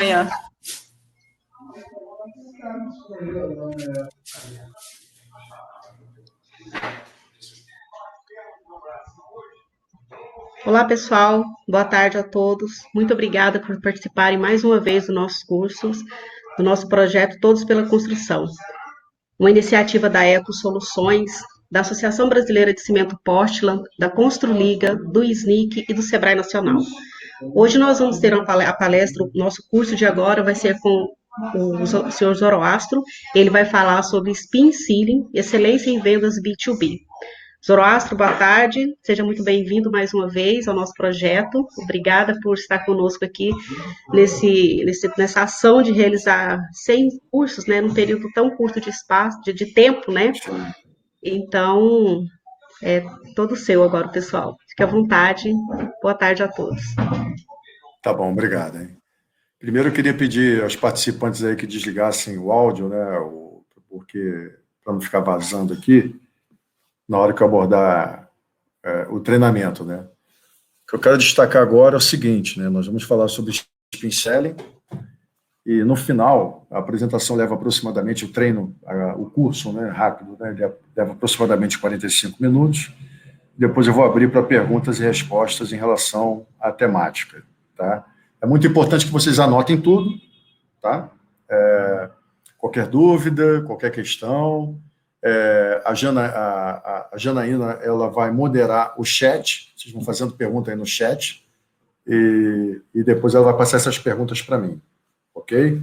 Joia. Olá, pessoal. Boa tarde a todos. Muito obrigada por participarem mais uma vez dos nossos cursos, do nosso projeto Todos pela Construção, uma iniciativa da Eco Soluções, da Associação Brasileira de Cimento Portland, da Construliga, do SNIC e do Sebrae Nacional. Hoje nós vamos ter a palestra, o nosso curso de agora vai ser com o senhor Zoroastro. Ele vai falar sobre Spin Selling, excelência em vendas B2B. Zoroastro, boa tarde, seja muito bem-vindo mais uma vez ao nosso projeto. Obrigada por estar conosco aqui nessa ação de realizar 100 cursos, né, num período tão curto de espaço, de tempo, né? Então, é todo seu agora, pessoal. Fique à vontade. Boa tarde a todos. Tá bom, obrigado. Hein? Primeiro, eu queria pedir aos participantes aí que desligassem o áudio, né, porque para não ficar vazando aqui, na hora que eu abordar o treinamento, né? O que eu quero destacar agora é o seguinte, né? Nós vamos falar sobre Spin Selling e, no final, a apresentação leva aproximadamente, o curso, né, rápido, né, leva aproximadamente 45 minutos. Depois eu vou abrir para perguntas e respostas em relação à temática, tá? É muito importante que vocês anotem tudo, tá? Qualquer dúvida, qualquer questão... A Janaína ela vai moderar o chat, vocês vão fazendo pergunta aí no chat, e depois ela vai passar essas perguntas para mim, ok?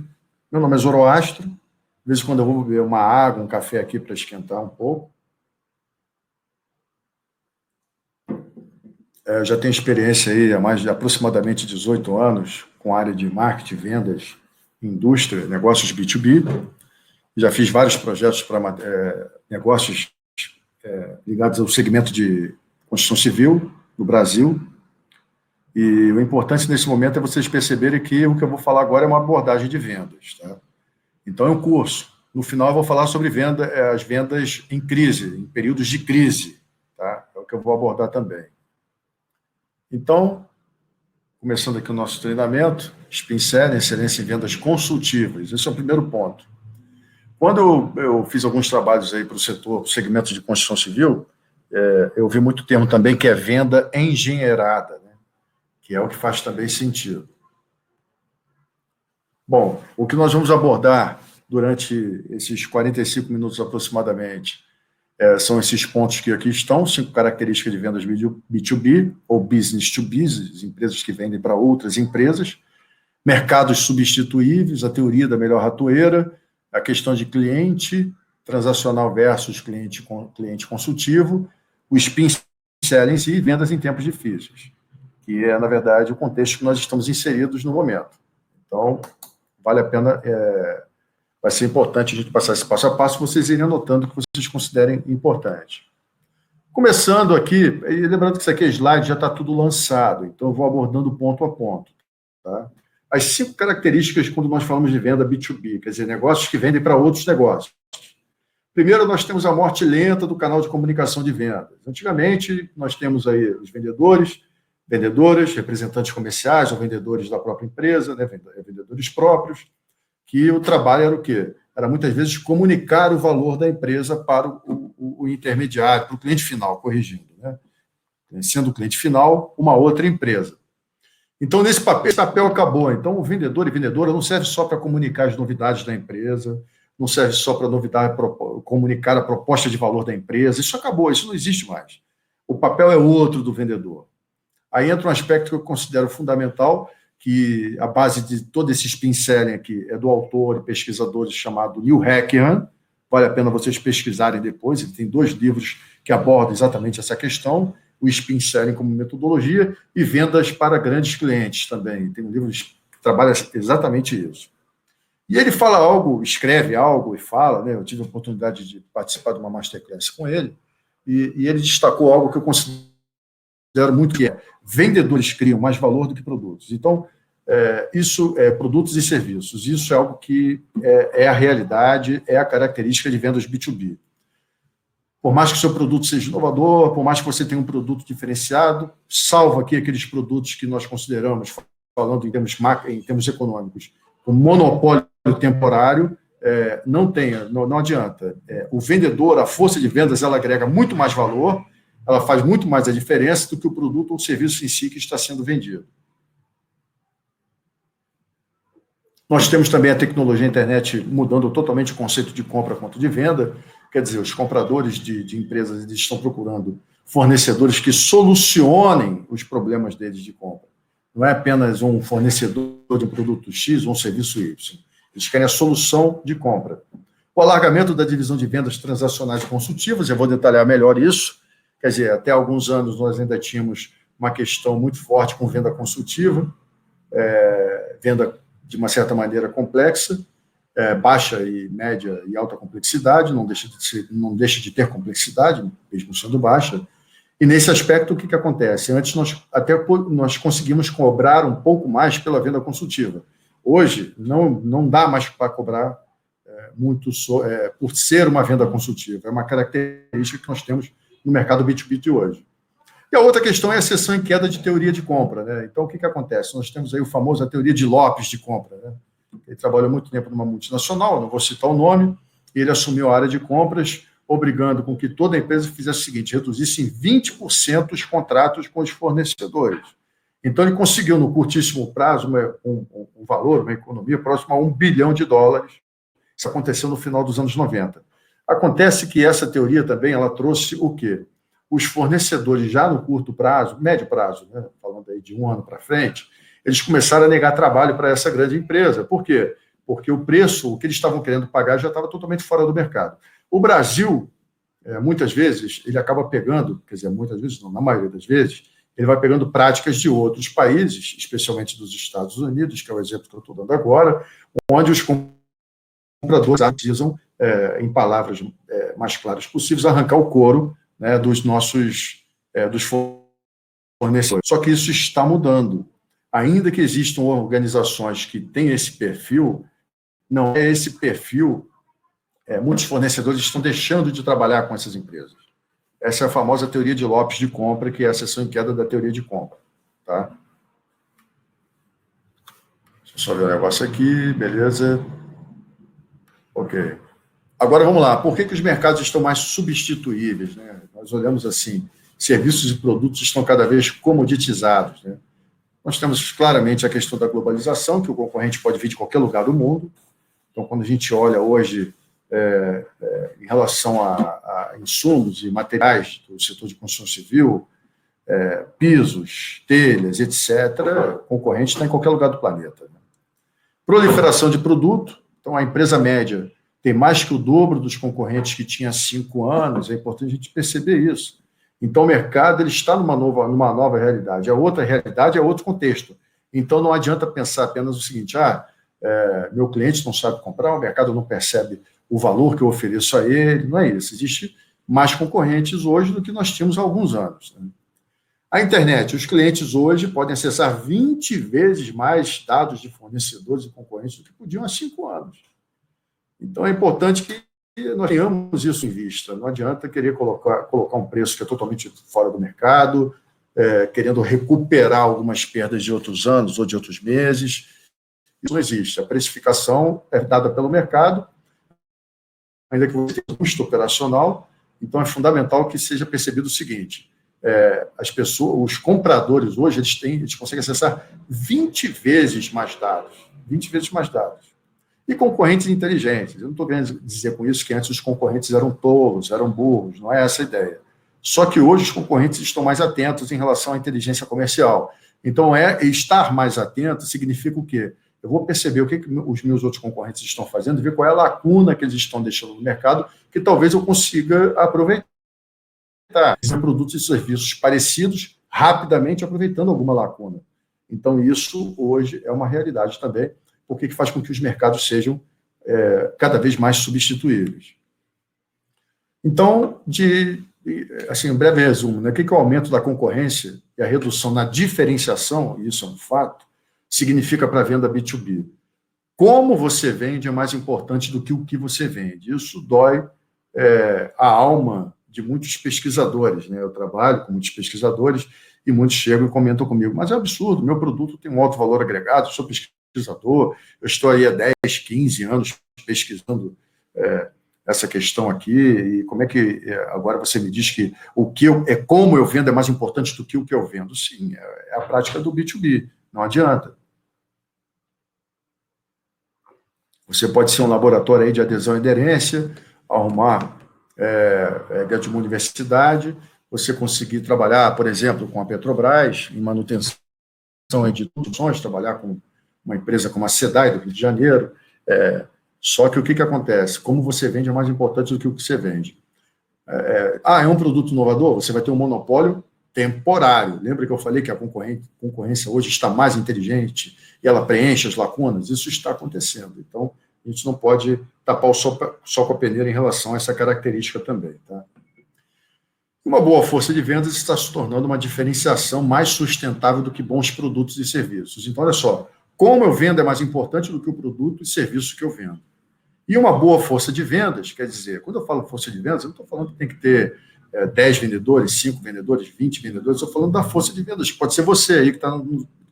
Meu nome é Zoroastro, de vez em quando eu vou beber uma água, um café aqui para esquentar um pouco. Já tenho experiência aí há mais de aproximadamente 18 anos com a área de marketing, vendas, indústria, negócios B2B. Já fiz vários projetos para negócios ligados ao segmento de construção civil no Brasil. E o importante nesse momento é vocês perceberem que o que eu vou falar agora é uma abordagem de vendas. Tá? Então, é um curso. No final, eu vou falar sobre as vendas em crise, em períodos de crise. Tá? É o que eu vou abordar também. Então, começando aqui o nosso treinamento, Spin Selling, excelência em vendas consultivas. Esse é o primeiro ponto. Quando eu fiz alguns trabalhos aí para o segmento de construção civil, eu vi muito termo também que é venda engenheirada, né? Que é o que faz também sentido. Bom, o que nós vamos abordar durante esses 45 minutos aproximadamente são esses pontos que aqui estão, 5 características de vendas B2B, ou business to business, empresas que vendem para outras empresas, mercados substituíveis, a teoria da melhor ratoeira, a questão de cliente transacional versus cliente consultivo, o Spin Selling em si e vendas em tempos difíceis, que é, na verdade, o contexto que nós estamos inseridos no momento. Então, vale a pena, vai ser importante a gente passar esse passo a passo, vocês irem anotando o que vocês considerem importante. Começando aqui, e lembrando que isso aqui é slide, já está tudo lançado, então eu vou abordando ponto a ponto, tá? As 5 características quando nós falamos de venda B2B, quer dizer, negócios que vendem para outros negócios. Primeiro, nós temos a morte lenta do canal de comunicação de vendas. Antigamente, nós temos aí os vendedores, vendedoras, representantes comerciais ou vendedores da própria empresa, né, vendedores próprios, que o trabalho era o quê? Era muitas vezes comunicar o valor da empresa para o intermediário, para o cliente final, corrigindo, né? Sendo o cliente final uma outra empresa. Então, esse papel acabou. Então, o vendedor e vendedora não serve só para comunicar as novidades da empresa, não serve só para comunicar a proposta de valor da empresa. Isso acabou, isso não existe mais. O papel é outro do vendedor. Aí entra um aspecto que eu considero fundamental, que a base de todo esse Spin Selling aqui é do autor e pesquisador chamado Neil Hackham. Vale a pena vocês pesquisarem depois. Ele tem 2 livros que abordam exatamente essa questão, o Spin Selling como metodologia e vendas para grandes clientes também. Tem um livro que trabalha exatamente isso. E ele fala algo, escreve algo e fala, né? Eu tive a oportunidade de participar de uma masterclass com ele, e ele destacou algo que eu considero muito que é: vendedores criam mais valor do que produtos. Então, isso é produtos e serviços. Isso é algo que é a realidade, é a característica de vendas B2B. Por mais que o seu produto seja inovador, por mais que você tenha um produto diferenciado, salvo aqui aqueles produtos que nós consideramos, falando em termos econômicos, com monopólio temporário, não adianta. O vendedor, a força de vendas, ela agrega muito mais valor, ela faz muito mais a diferença do que o produto ou o serviço em si que está sendo vendido. Nós temos também a tecnologia a internet mudando totalmente o conceito de compra quanto de venda. Quer dizer, os compradores de empresas eles estão procurando fornecedores que solucionem os problemas deles de compra. Não é apenas um fornecedor de um produto X ou um serviço Y. Eles querem a solução de compra. O alargamento da divisão de vendas transacionais e consultivas, eu vou detalhar melhor isso. Quer dizer, até alguns anos nós ainda tínhamos uma questão muito forte com venda consultiva, venda de uma certa maneira complexa, baixa e média e alta complexidade, não deixa de ter complexidade, mesmo sendo baixa. E nesse aspecto, o que acontece? Antes nós conseguimos cobrar um pouco mais pela venda consultiva. Hoje, não dá mais para cobrar muito por ser uma venda consultiva. É uma característica que nós temos no mercado B2B de hoje. E a outra questão é a seção em queda de teoria de compra, né? Então, o que acontece? Nós temos aí a teoria de Lopes de compra, né? Ele trabalhou muito tempo numa multinacional, não vou citar o nome, e ele assumiu a área de compras, obrigando com que toda a empresa fizesse o seguinte, reduzisse em 20% os contratos com os fornecedores. Então, ele conseguiu, no curtíssimo prazo, um valor, uma economia próxima a $1 bilhão. Isso aconteceu no final dos anos 90. Acontece que essa teoria também ela trouxe o quê? Os fornecedores já no curto prazo, médio prazo, né, falando aí de um ano para frente, eles começaram a negar trabalho para essa grande empresa. Por quê? Porque o preço, o que eles estavam querendo pagar, já estava totalmente fora do mercado. O Brasil, muitas vezes, ele acaba pegando, quer dizer, muitas vezes não, na maioria das vezes, ele vai pegando práticas de outros países, especialmente dos Estados Unidos, que é o exemplo que eu estou dando agora, onde os compradores precisam, em palavras mais claras possíveis, arrancar o couro, né, dos fornecedores. Só que isso está mudando. Ainda que existam organizações que têm esse perfil, não é esse perfil, muitos fornecedores estão deixando de trabalhar com essas empresas. Essa é a famosa teoria de Lopes de compra, que é a seção em queda da teoria de compra. Tá? Deixa eu só ver o negócio aqui, beleza. Ok. Agora, vamos lá. Por que os mercados estão mais substituíveis? Né? Nós olhamos assim, serviços e produtos estão cada vez comoditizados. Né? Nós temos claramente a questão da globalização, que o concorrente pode vir de qualquer lugar do mundo. Então, quando a gente olha hoje em relação a insumos e materiais do setor de construção civil, pisos, telhas, etc., o concorrente está em qualquer lugar do planeta. Né? Proliferação de produto. Então, a empresa média tem mais que o dobro dos concorrentes que tinha há 5 anos, é importante a gente perceber isso. Então, o mercado ele está numa nova realidade. A outra realidade é outro contexto. Então, não adianta pensar apenas o seguinte, meu cliente não sabe comprar, o mercado não percebe o valor que eu ofereço a ele, não é isso. Existe mais concorrentes hoje do que nós tínhamos há alguns anos. Né? A internet, os clientes hoje podem acessar 20 vezes mais dados de fornecedores e concorrentes do que podiam há 5 anos. Então, é importante que nós tenhamos isso em vista. Não adianta querer colocar um preço que é totalmente fora do mercado, querendo recuperar algumas perdas de outros anos ou de outros meses. Isso não existe. A precificação é dada pelo mercado, ainda que você tenha um custo operacional. Então, é fundamental que seja percebido o seguinte, as pessoas, os compradores hoje, eles conseguem acessar 20 vezes mais dados. 20 vezes mais dados. E concorrentes inteligentes. Eu não estou querendo dizer com isso que antes os concorrentes eram tolos, eram burros, não é essa a ideia. Só que hoje os concorrentes estão mais atentos em relação à inteligência comercial. Então, estar mais atento significa o quê? Eu vou perceber o que os meus outros concorrentes estão fazendo, ver qual é a lacuna que eles estão deixando no mercado, que talvez eu consiga aproveitar. São produtos e serviços parecidos, rapidamente aproveitando alguma lacuna. Então, isso hoje é uma realidade também, porque faz com que os mercados sejam cada vez mais substituíveis. Então, um breve resumo, né? O que é o aumento da concorrência e a redução na diferenciação, e isso é um fato, significa para a venda B2B? Como você vende é mais importante do que o que você vende. Isso dói a alma de muitos pesquisadores. Né? Eu trabalho com muitos pesquisadores e muitos chegam e comentam comigo, mas é absurdo, meu produto tem um alto valor agregado, sou pesquisador, pesquisador, eu estou aí há 10, 15 anos pesquisando essa questão aqui, e como é que agora você me diz que como eu vendo é mais importante do que o que eu vendo? Sim, é a prática do B2B, não adianta. Você pode ser um laboratório aí de adesão e aderência, arrumar dentro de uma universidade, você conseguir trabalhar, por exemplo, com a Petrobras, em manutenção de produções, trabalhar com uma empresa como a SEDAI do Rio de Janeiro. Só que o que acontece? Como você vende é mais importante do que o que você vende. É um produto inovador? Você vai ter um monopólio temporário. Lembra que eu falei que a concorrência hoje está mais inteligente e ela preenche as lacunas? Isso está acontecendo. Então, a gente não pode tapar o sol com a peneira em relação a essa característica também. Tá? Uma boa força de vendas está se tornando uma diferenciação mais sustentável do que bons produtos e serviços. Então, olha só, como eu vendo é mais importante do que o produto e serviço que eu vendo. E uma boa força de vendas, quer dizer, quando eu falo força de vendas, eu não estou falando que tem que ter 10 vendedores, 5 vendedores, 20 vendedores, estou falando da força de vendas, que pode ser você aí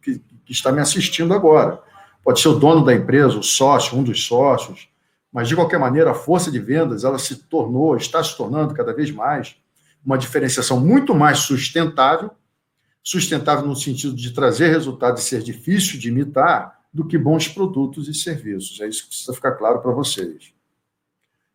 que está me assistindo agora. Pode ser o dono da empresa, o sócio, um dos sócios, mas, de qualquer maneira, a força de vendas ela está se tornando cada vez mais uma diferenciação muito mais sustentável no sentido de trazer resultado e ser difícil de imitar, do que bons produtos e serviços. É isso que precisa ficar claro para vocês.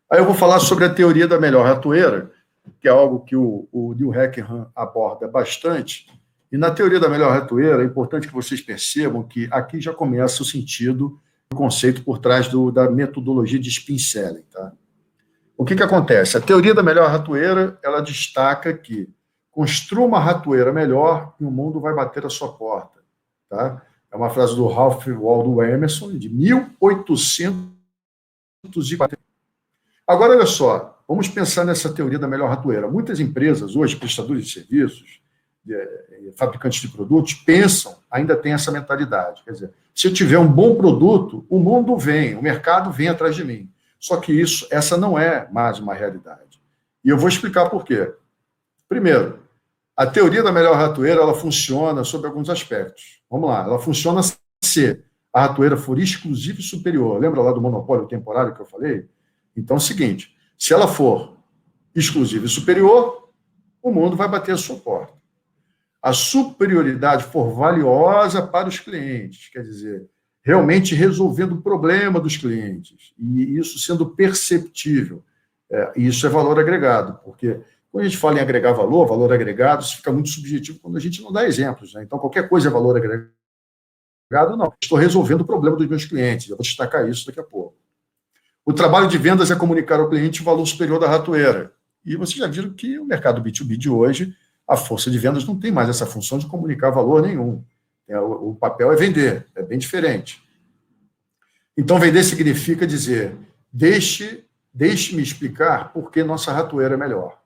Aí eu vou falar sobre a teoria da melhor ratoeira, que é algo que o Neil Hackenham aborda bastante. E na teoria da melhor ratoeira, é importante que vocês percebam que aqui já começa o sentido, o conceito por trás da metodologia de spin selling. Tá? O que acontece? A teoria da melhor ratoeira, ela destaca que construa uma ratoeira melhor e o mundo vai bater a sua porta. Tá? É uma frase do Ralph Waldo Emerson, de 1840. Agora, olha só, vamos pensar nessa teoria da melhor ratoeira. Muitas empresas hoje, prestadores de serviços, fabricantes de produtos, ainda tem essa mentalidade. Quer dizer, se eu tiver um bom produto, o mundo vem, o mercado vem atrás de mim. Só que essa não é mais uma realidade. E eu vou explicar por quê. Primeiro, a teoria da melhor ratoeira, ela funciona sob alguns aspectos. Vamos lá, ela funciona se a ratoeira for exclusiva e superior. Lembra lá do monopólio temporário que eu falei? Então é o seguinte, se ela for exclusiva e superior, o mundo vai bater a sua porta. A superioridade for valiosa para os clientes, quer dizer, realmente resolvendo o problema dos clientes, e isso sendo perceptível. Isso é valor agregado, porque quando a gente fala em agregar valor agregado, isso fica muito subjetivo quando a gente não dá exemplos. Né? Então, qualquer coisa é valor agregado, não. Estou resolvendo o problema dos meus clientes. Eu vou destacar isso daqui a pouco. O trabalho de vendas é comunicar ao cliente o valor superior da ratoeira. E vocês já viram que o mercado B2B de hoje, a força de vendas não tem mais essa função de comunicar valor nenhum. O papel é vender, é bem diferente. Então, vender significa dizer, deixe-me explicar por que nossa ratoeira é melhor.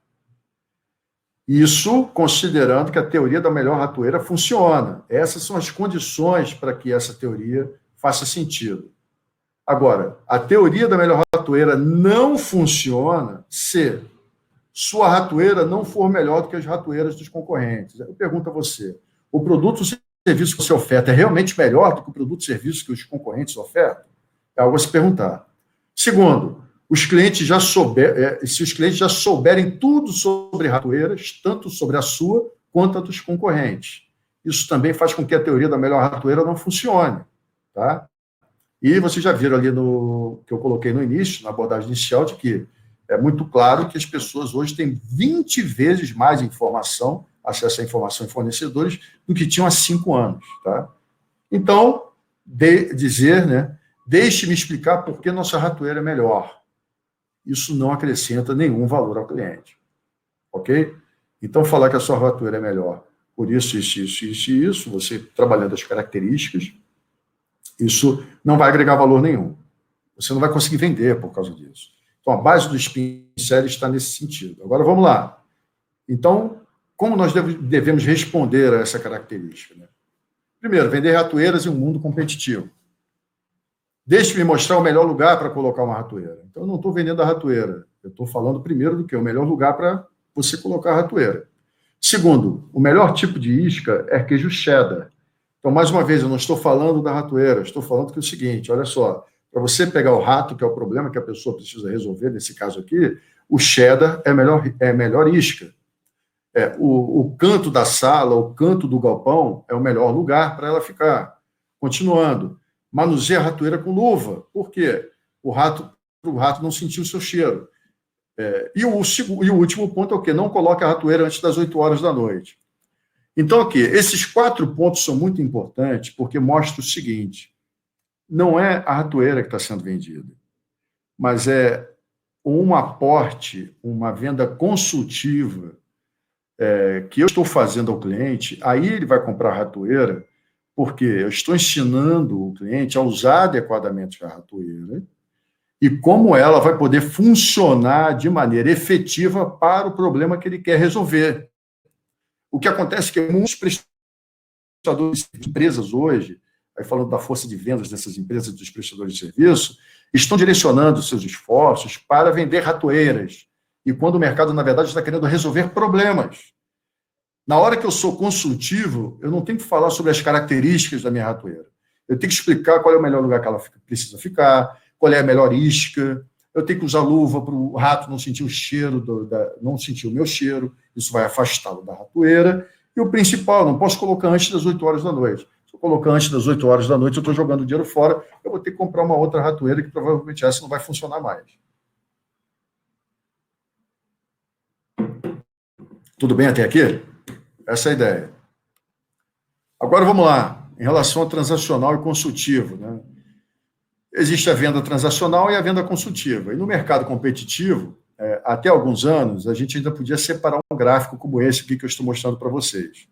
Isso considerando que a teoria da melhor ratoeira funciona. Essas são as condições para que essa teoria faça sentido. Agora, a teoria da melhor ratoeira não funciona se sua ratoeira não for melhor do que as ratoeiras dos concorrentes. Eu pergunto a você, o produto ou serviço que você oferta é realmente melhor do que o produto ou serviço que os concorrentes ofertam? É algo a se perguntar. Segundo, se os clientes já souberem tudo sobre ratoeiras, tanto sobre a sua quanto a dos concorrentes. Isso também faz com que a teoria da melhor ratoeira não funcione. Tá? E vocês já viram ali que eu coloquei no início, na abordagem inicial, de que é muito claro que as pessoas hoje têm 20 vezes mais informação, acesso à informação em fornecedores, do que tinham há 5 anos. Tá? Então, deixe-me explicar por que nossa ratoeira é melhor. Isso não acrescenta nenhum valor ao cliente. Ok? Então, falar que a sua ratoeira é melhor por isso, você trabalhando as características, isso não vai agregar valor nenhum. Você não vai conseguir vender por causa disso. Então, a base do spin selling está nesse sentido. Agora, vamos lá. Então, como nós devemos responder a essa característica? Né? Primeiro, vender ratoeiras em um mundo competitivo. Deixe-me mostrar o melhor lugar para colocar uma ratoeira. Então, eu não estou vendendo a ratoeira. Eu estou falando primeiro do que o melhor lugar para você colocar a ratoeira. Segundo, o melhor tipo de isca é queijo cheddar. Então, mais uma vez, eu não estou falando da ratoeira, estou falando que é o seguinte, olha só, para você pegar o rato, que é o problema que a pessoa precisa resolver, nesse caso aqui, o cheddar é melhor isca. O canto da sala, o canto do galpão é o melhor lugar para ela ficar. Continuando, manuseia a ratoeira com luva. Por quê? Para o rato não sentir o seu cheiro. E o último ponto é o quê? Não coloque a ratoeira antes das 8 horas da noite. Então, aqui, esses 4 pontos são muito importantes porque mostram o seguinte, não é a ratoeira que está sendo vendida, mas é um aporte, uma venda consultiva que eu estou fazendo ao cliente, aí ele vai comprar a ratoeira, porque eu estou ensinando o cliente a usar adequadamente a ratoeira e como ela vai poder funcionar de maneira efetiva para o problema que ele quer resolver. O que acontece é que muitos prestadores de empresas hoje, aí falando da força de vendas dessas empresas, dos prestadores de serviço, estão direcionando seus esforços para vender ratoeiras. E quando o mercado, na verdade, está querendo resolver problemas. Na hora que eu sou consultivo, eu não tenho que falar sobre as características da minha ratoeira. Eu tenho que explicar qual é o melhor lugar que ela precisa ficar, qual é a melhor isca. Eu tenho que usar luva para o rato não sentir o cheiro, não sentir o meu cheiro. Isso vai afastá-lo da ratoeira. E o principal, não posso colocar antes das 8 horas da noite. Se eu colocar antes das 8 horas da noite, eu estou jogando dinheiro fora, eu vou ter que comprar uma outra ratoeira que provavelmente essa não vai funcionar mais. Tudo bem até aqui? Essa é a ideia. Agora vamos lá, em relação a transacional e consultivo, né? Existe a venda transacional e a venda consultiva. E no mercado competitivo, até alguns anos, a gente ainda podia separar um gráfico como esse aqui que eu estou mostrando para vocês.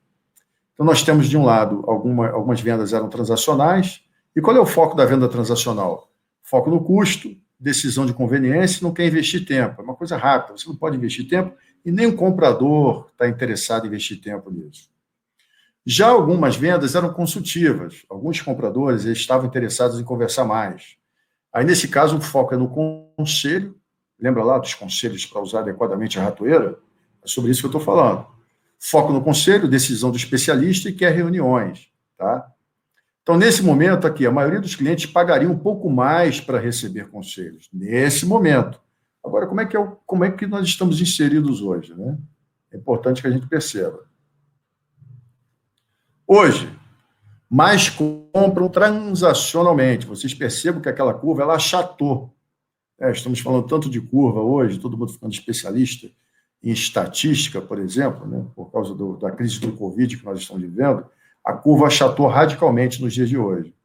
Então, nós temos, de um lado, algumas vendas eram transacionais. E qual é o foco da venda transacional? Foco no custo, decisão de conveniência, não quer investir tempo. É uma coisa rápida, você não pode investir tempo e nem o comprador está interessado em investir tempo nisso. Já algumas vendas eram consultivas. Alguns compradores estavam interessados em conversar mais. Aí, nesse caso, o foco é no conselho. Lembra lá dos conselhos para usar adequadamente a ratoeira? É sobre isso que eu estou falando. Foco no conselho, decisão do especialista e quer reuniões. Tá? Então, nesse momento aqui, a maioria dos clientes pagaria um pouco mais para receber conselhos. Nesse momento. Agora, como é que nós estamos inseridos hoje, né? É importante que a gente perceba. Hoje, mais compram transacionalmente. Vocês percebam que aquela curva ela achatou. Estamos falando tanto de curva hoje, todo mundo ficando especialista em estatística, por exemplo, né, por causa da crise do Covid que nós estamos vivendo, a curva achatou radicalmente nos dias de hoje.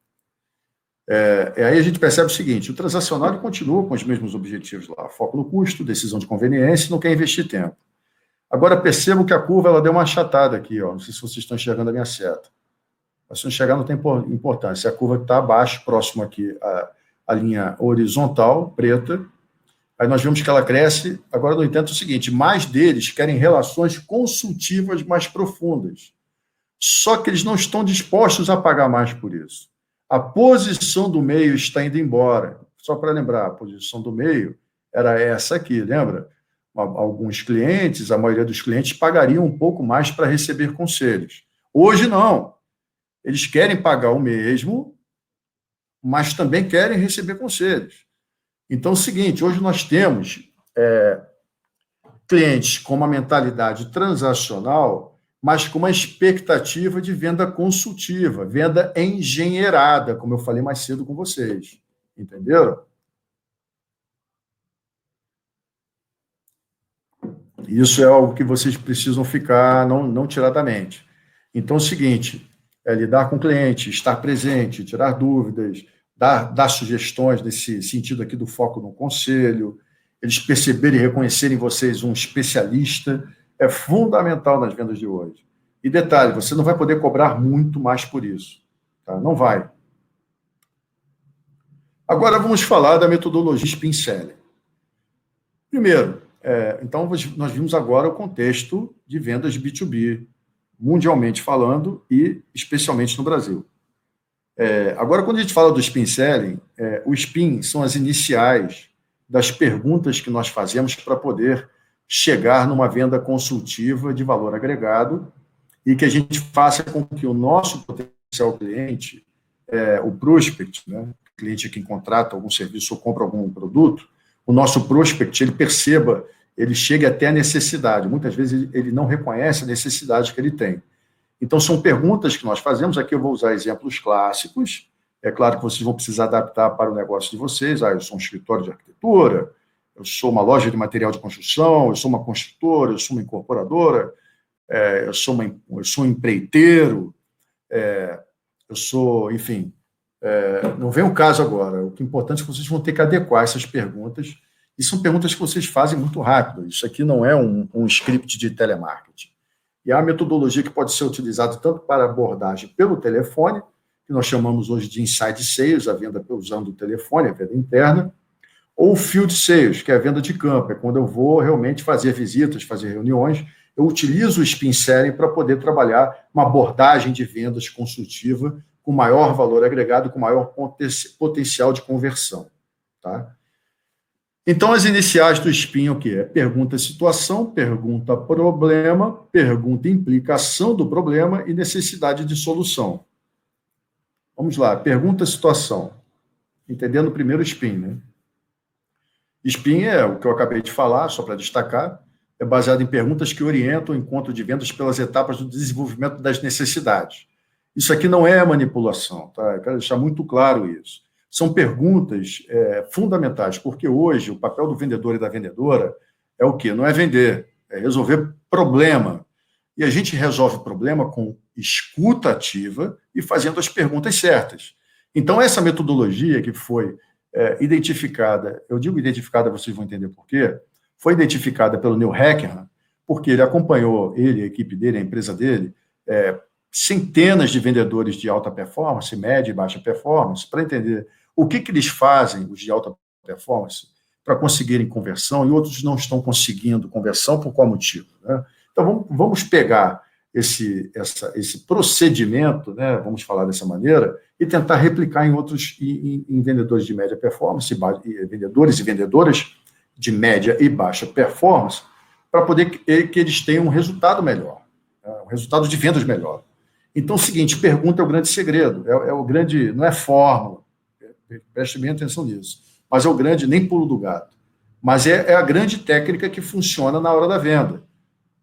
Aí a gente percebe o seguinte, o transacional ele continua com os mesmos objetivos lá, foco no custo, decisão de conveniência, não quer investir tempo. Agora percebo que a curva ela deu uma achatada aqui, ó, não sei se vocês estão enxergando a minha seta. Mas se não enxergar não tem importância, a curva está abaixo, próximo aqui à linha horizontal, preta, aí nós vemos que ela cresce. Agora, no entanto, é o seguinte, mais deles querem relações consultivas mais profundas, só que eles não estão dispostos a pagar mais por isso. A posição do meio está indo embora. Só para lembrar, a posição do meio era essa aqui, lembra? Alguns clientes, a maioria dos clientes, pagariam um pouco mais para receber conselhos. Hoje, não. Eles querem pagar o mesmo, mas também querem receber conselhos. Então, é o seguinte, hoje nós temos clientes com uma mentalidade transacional, mas com uma expectativa de venda consultiva, venda engenheirada, como eu falei mais cedo com vocês. Entenderam? Isso é algo que vocês precisam ficar, não tirar da mente. Então, é o seguinte, lidar com o cliente, estar presente, tirar dúvidas, dar sugestões nesse sentido aqui do foco no conselho, eles perceberem e reconhecerem vocês um especialista, é fundamental nas vendas de hoje. E detalhe, você não vai poder cobrar muito mais por isso. Tá? Não vai. Agora vamos falar da metodologia Spin Selling. Primeiro, então nós vimos agora o contexto de vendas de B2B, mundialmente falando e especialmente no Brasil. Agora, quando a gente fala do Spin Selling, o Spin são as iniciais das perguntas que nós fazemos para poder chegar numa venda consultiva de valor agregado e que a gente faça com que o nosso potencial cliente, o prospect, né, o cliente que contrata algum serviço ou compra algum produto, o nosso prospect, ele chega até a necessidade. Muitas vezes ele não reconhece a necessidade que ele tem. Então, são perguntas que nós fazemos. Aqui eu vou usar exemplos clássicos. É claro que vocês vão precisar adaptar para o negócio de vocês. Eu sou um escritório de arquitetura, eu sou uma loja de material de construção, eu sou uma construtora, eu sou uma incorporadora, eu sou um empreiteiro, eu sou, enfim, não vem o caso agora. O que é importante é que vocês vão ter que adequar essas perguntas, e são perguntas que vocês fazem muito rápido. Isso aqui não é um script de telemarketing. E há uma metodologia que pode ser utilizada tanto para abordagem pelo telefone, que nós chamamos hoje de inside sales, a venda usando o telefone, a venda interna, ou field sales, que é a venda de campo, é quando eu vou realmente fazer visitas, fazer reuniões. Eu utilizo o Spin Selling para poder trabalhar uma abordagem de vendas consultiva com maior valor agregado, com maior potencial de conversão. Tá? Então, as iniciais do Spin, o quê? É pergunta-situação, pergunta-problema, pergunta-implicação do problema e necessidade de solução. Vamos lá, pergunta-situação. Entendendo primeiro o Spin, né? Spin é o que eu acabei de falar, só para destacar, é baseado em perguntas que orientam o encontro de vendas pelas etapas do desenvolvimento das necessidades. Isso aqui não é manipulação, tá? Eu quero deixar muito claro isso. São perguntas fundamentais, porque hoje o papel do vendedor e da vendedora é o quê? Não é vender, é resolver problema. E a gente resolve problema com escuta ativa e fazendo as perguntas certas. Então, essa metodologia que foi identificada, eu digo identificada, vocês vão entender por quê, foi identificada pelo Neil Hackham, porque ele acompanhou, a equipe dele, a empresa dele, centenas de vendedores de alta performance, média e baixa performance, para entender o que eles fazem, os de alta performance, para conseguirem conversão, e outros não estão conseguindo conversão, por qual motivo? Né? Então, vamos pegar esse procedimento, né, vamos falar dessa maneira, e tentar replicar em vendedores de média performance, vendedores e vendedoras de média e baixa performance, para poder que eles tenham um resultado melhor, um resultado de vendas melhor. Então, é o seguinte, pergunta é o grande segredo, o grande, não é fórmula, preste bem atenção nisso, mas é o grande, nem pulo do gato, mas é a grande técnica que funciona na hora da venda.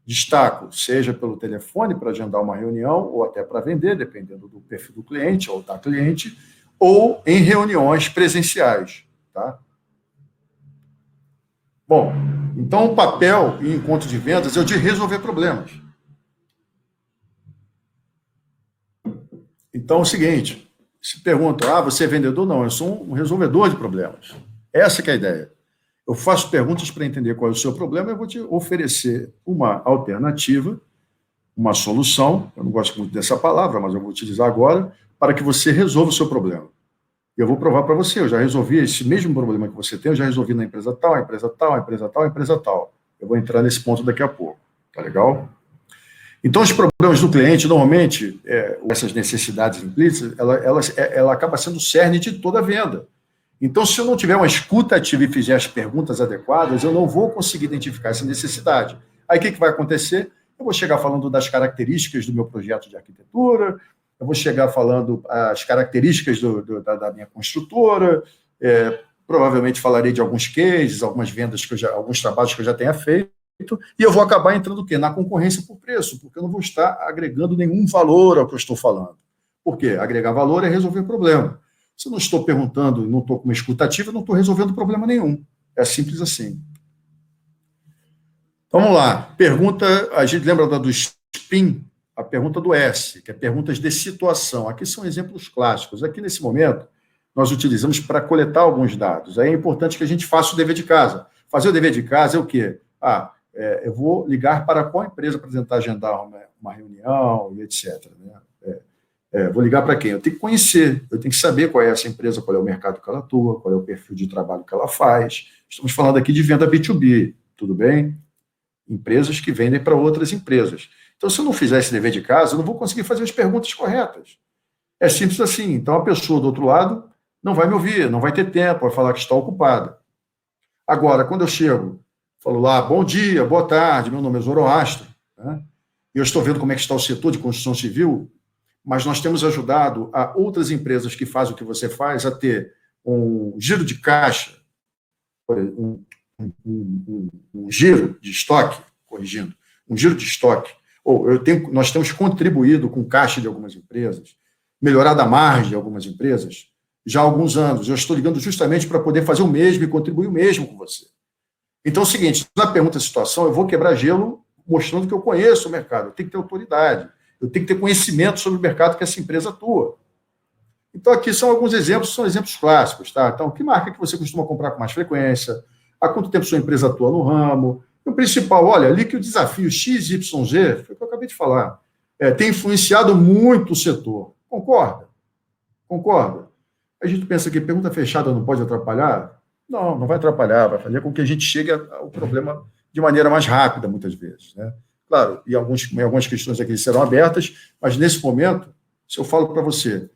Destaco, seja pelo telefone para agendar uma reunião, ou até para vender, dependendo do perfil do cliente ou da cliente, ou em reuniões presenciais. Tá? Bom, então o papel em encontro de vendas é o de resolver problemas. Então é o seguinte, se pergunta, você é vendedor? Não, eu sou um resolvedor de problemas. Essa que é a ideia. Eu faço perguntas para entender qual é o seu problema e eu vou te oferecer uma alternativa, uma solução, eu não gosto muito dessa palavra, mas eu vou utilizar agora, para que você resolva o seu problema. E eu vou provar para você, eu já resolvi esse mesmo problema que você tem, eu já resolvi na empresa tal, empresa tal, empresa tal, empresa tal. Eu vou entrar nesse ponto daqui a pouco, tá legal? Então, os problemas do cliente, normalmente, essas necessidades implícitas, ela acaba sendo o cerne de toda a venda. Então, se eu não tiver uma escuta ativa e fizer as perguntas adequadas, eu não vou conseguir identificar essa necessidade. Aí, o que vai acontecer? Eu vou chegar falando das características do meu projeto de arquitetura, eu vou chegar falando as características da minha construtora, provavelmente falarei de alguns cases, algumas vendas, alguns trabalhos que eu já tenha feito, e eu vou acabar entrando o quê? Na concorrência por preço, porque eu não vou estar agregando nenhum valor ao que eu estou falando. Por quê? Agregar valor é resolver problema. Se eu não estou perguntando, não estou com uma escutativa, eu não estou resolvendo problema nenhum. É simples assim. Vamos lá. Pergunta, a gente lembra do SPIN, a pergunta do S, que é perguntas de situação. Aqui são exemplos clássicos. Aqui, nesse momento, nós utilizamos para coletar alguns dados. Aí é importante que a gente faça o dever de casa. Fazer o dever de casa é o quê? Eu vou ligar para qual empresa para tentar agendar uma reunião e etc. Né? Vou ligar para quem? Eu tenho que conhecer, eu tenho que saber qual é essa empresa, qual é o mercado que ela atua, qual é o perfil de trabalho que ela faz. Estamos falando aqui de venda B2B, tudo bem? Empresas que vendem para outras empresas. Então, se eu não fizer esse dever de casa, eu não vou conseguir fazer as perguntas corretas. É simples assim. Então, a pessoa do outro lado não vai me ouvir, não vai ter tempo, vai falar que está ocupada. Agora, quando eu chego, falo lá, bom dia, boa tarde, meu nome é Zoroastro, né? E eu estou vendo como é que está o setor de construção civil, mas nós temos ajudado a outras empresas que fazem o que você faz a ter um giro de caixa, um giro de estoque, corrigindo, um giro de estoque, nós temos contribuído com caixa de algumas empresas, melhorado a margem de algumas empresas, já há alguns anos. Eu estou ligando justamente para poder fazer o mesmo e contribuir o mesmo com você. Então é o seguinte, na pergunta de situação, eu vou quebrar gelo mostrando que eu conheço o mercado, eu tenho que ter autoridade, eu tenho que ter conhecimento sobre o mercado que essa empresa atua. Então aqui são alguns exemplos, são exemplos clássicos, tá? Então, que marca que você costuma comprar com mais frequência? Há quanto tempo sua empresa atua no ramo? E o principal, olha, ali que o desafio XYZ, foi o que eu acabei de falar, tem influenciado muito o setor. Concorda? Concorda? A gente pensa que pergunta fechada não pode atrapalhar? Não, não vai atrapalhar, vai fazer com que a gente chegue ao problema de maneira mais rápida, muitas vezes, né? Claro, em algumas questões aqui serão abertas, mas nesse momento, se eu falo para você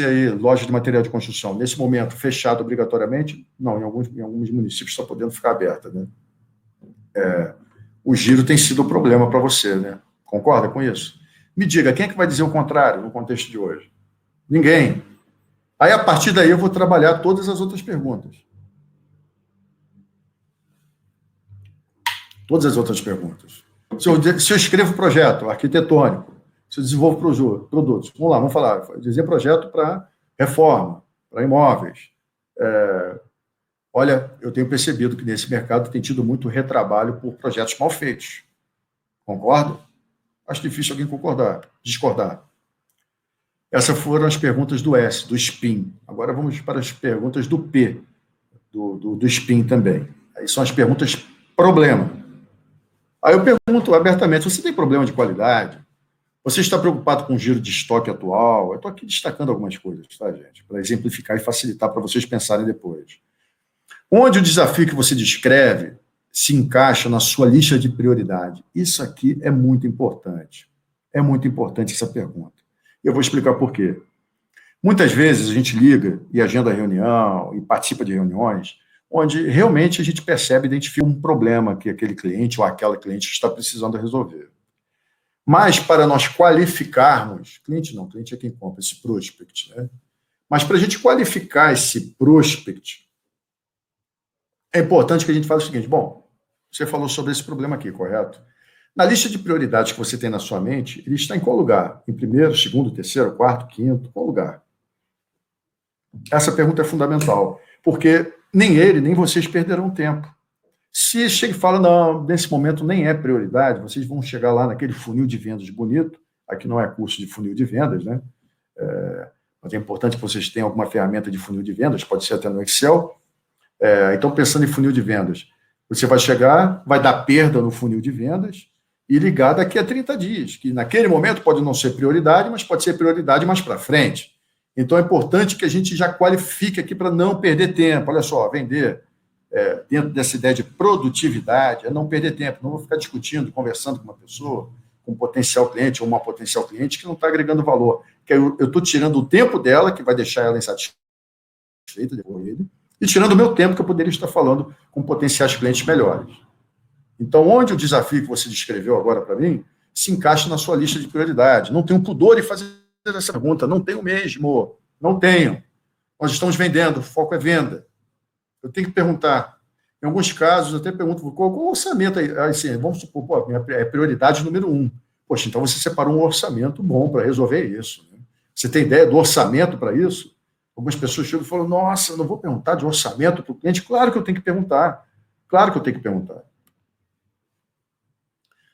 aí, loja de material de construção, nesse momento, fechado obrigatoriamente, não, em alguns municípios está podendo ficar aberta, né? O giro tem sido o problema para você, né? Concorda com isso? Me diga, quem é que vai dizer o contrário no contexto de hoje? Ninguém. Aí, a partir daí, eu vou trabalhar todas as outras perguntas. Todas as outras perguntas. Se eu escrevo projeto arquitetônico, se eu desenvolvo produtos, vamos lá, vamos falar, dizer projeto para reforma, para imóveis. Olha, eu tenho percebido que nesse mercado tem tido muito retrabalho por projetos mal feitos. Concorda? Acho difícil alguém discordar. Essas foram as perguntas do S, do SPIN. Agora vamos para as perguntas do P, do SPIN também. Aí são as perguntas problema. Aí eu pergunto abertamente, você tem problema de qualidade? Você está preocupado com o giro de estoque atual? Eu estou aqui destacando algumas coisas, tá, gente? Para exemplificar e facilitar para vocês pensarem depois. Onde o desafio que você descreve se encaixa na sua lista de prioridade? Isso aqui é muito importante. É muito importante essa pergunta. E eu vou explicar por quê. Muitas vezes a gente liga e agenda reunião e participa de reuniões onde realmente a gente percebe, identifica um problema que aquele cliente ou aquela cliente está precisando resolver. Mas para nós qualificarmos, cliente é quem compra, esse prospect, né? Mas para a gente qualificar esse prospect, é importante que a gente faça o seguinte, bom, você falou sobre esse problema aqui, correto? Na lista de prioridades que você tem na sua mente, ele está em qual lugar? Em primeiro, segundo, terceiro, quarto, quinto, qual lugar? Essa pergunta é fundamental, porque nem ele, nem vocês perderão tempo. Se chega e fala, não, nesse momento nem é prioridade, vocês vão chegar lá naquele funil de vendas bonito, aqui não é curso de funil de vendas, né? Mas é importante que vocês tenham alguma ferramenta de funil de vendas, pode ser até no Excel. Então, pensando em funil de vendas, você vai chegar, vai dar perda no funil de vendas e ligar daqui a 30 dias, que naquele momento pode não ser prioridade, mas pode ser prioridade mais para frente. Então, é importante que a gente já qualifique aqui para não perder tempo. Olha só, vender dentro dessa ideia de produtividade é não perder tempo, não vou ficar discutindo, conversando com uma pessoa, com um potencial cliente ou uma potencial cliente que não está agregando valor. Que eu estou tirando o tempo dela, que vai deixar ela insatisfeita depois dele, e tirando o meu tempo, que eu poderia estar falando com potenciais clientes melhores. Então, onde o desafio que você descreveu agora para mim se encaixa na sua lista de prioridade. Não tenho pudor em fazer essa pergunta, não tenho mesmo, não tenho. Nós estamos vendendo, o foco é venda. Eu tenho que perguntar. Em alguns casos, eu até pergunto, qual o orçamento aí? Assim, vamos supor, pô, é prioridade número 1. Poxa, então você separou um orçamento bom para resolver isso. Né? Você tem ideia do orçamento para isso? Algumas pessoas chegam e falam, nossa, eu não vou perguntar de orçamento para o cliente. Claro que eu tenho que perguntar. Claro que eu tenho que perguntar.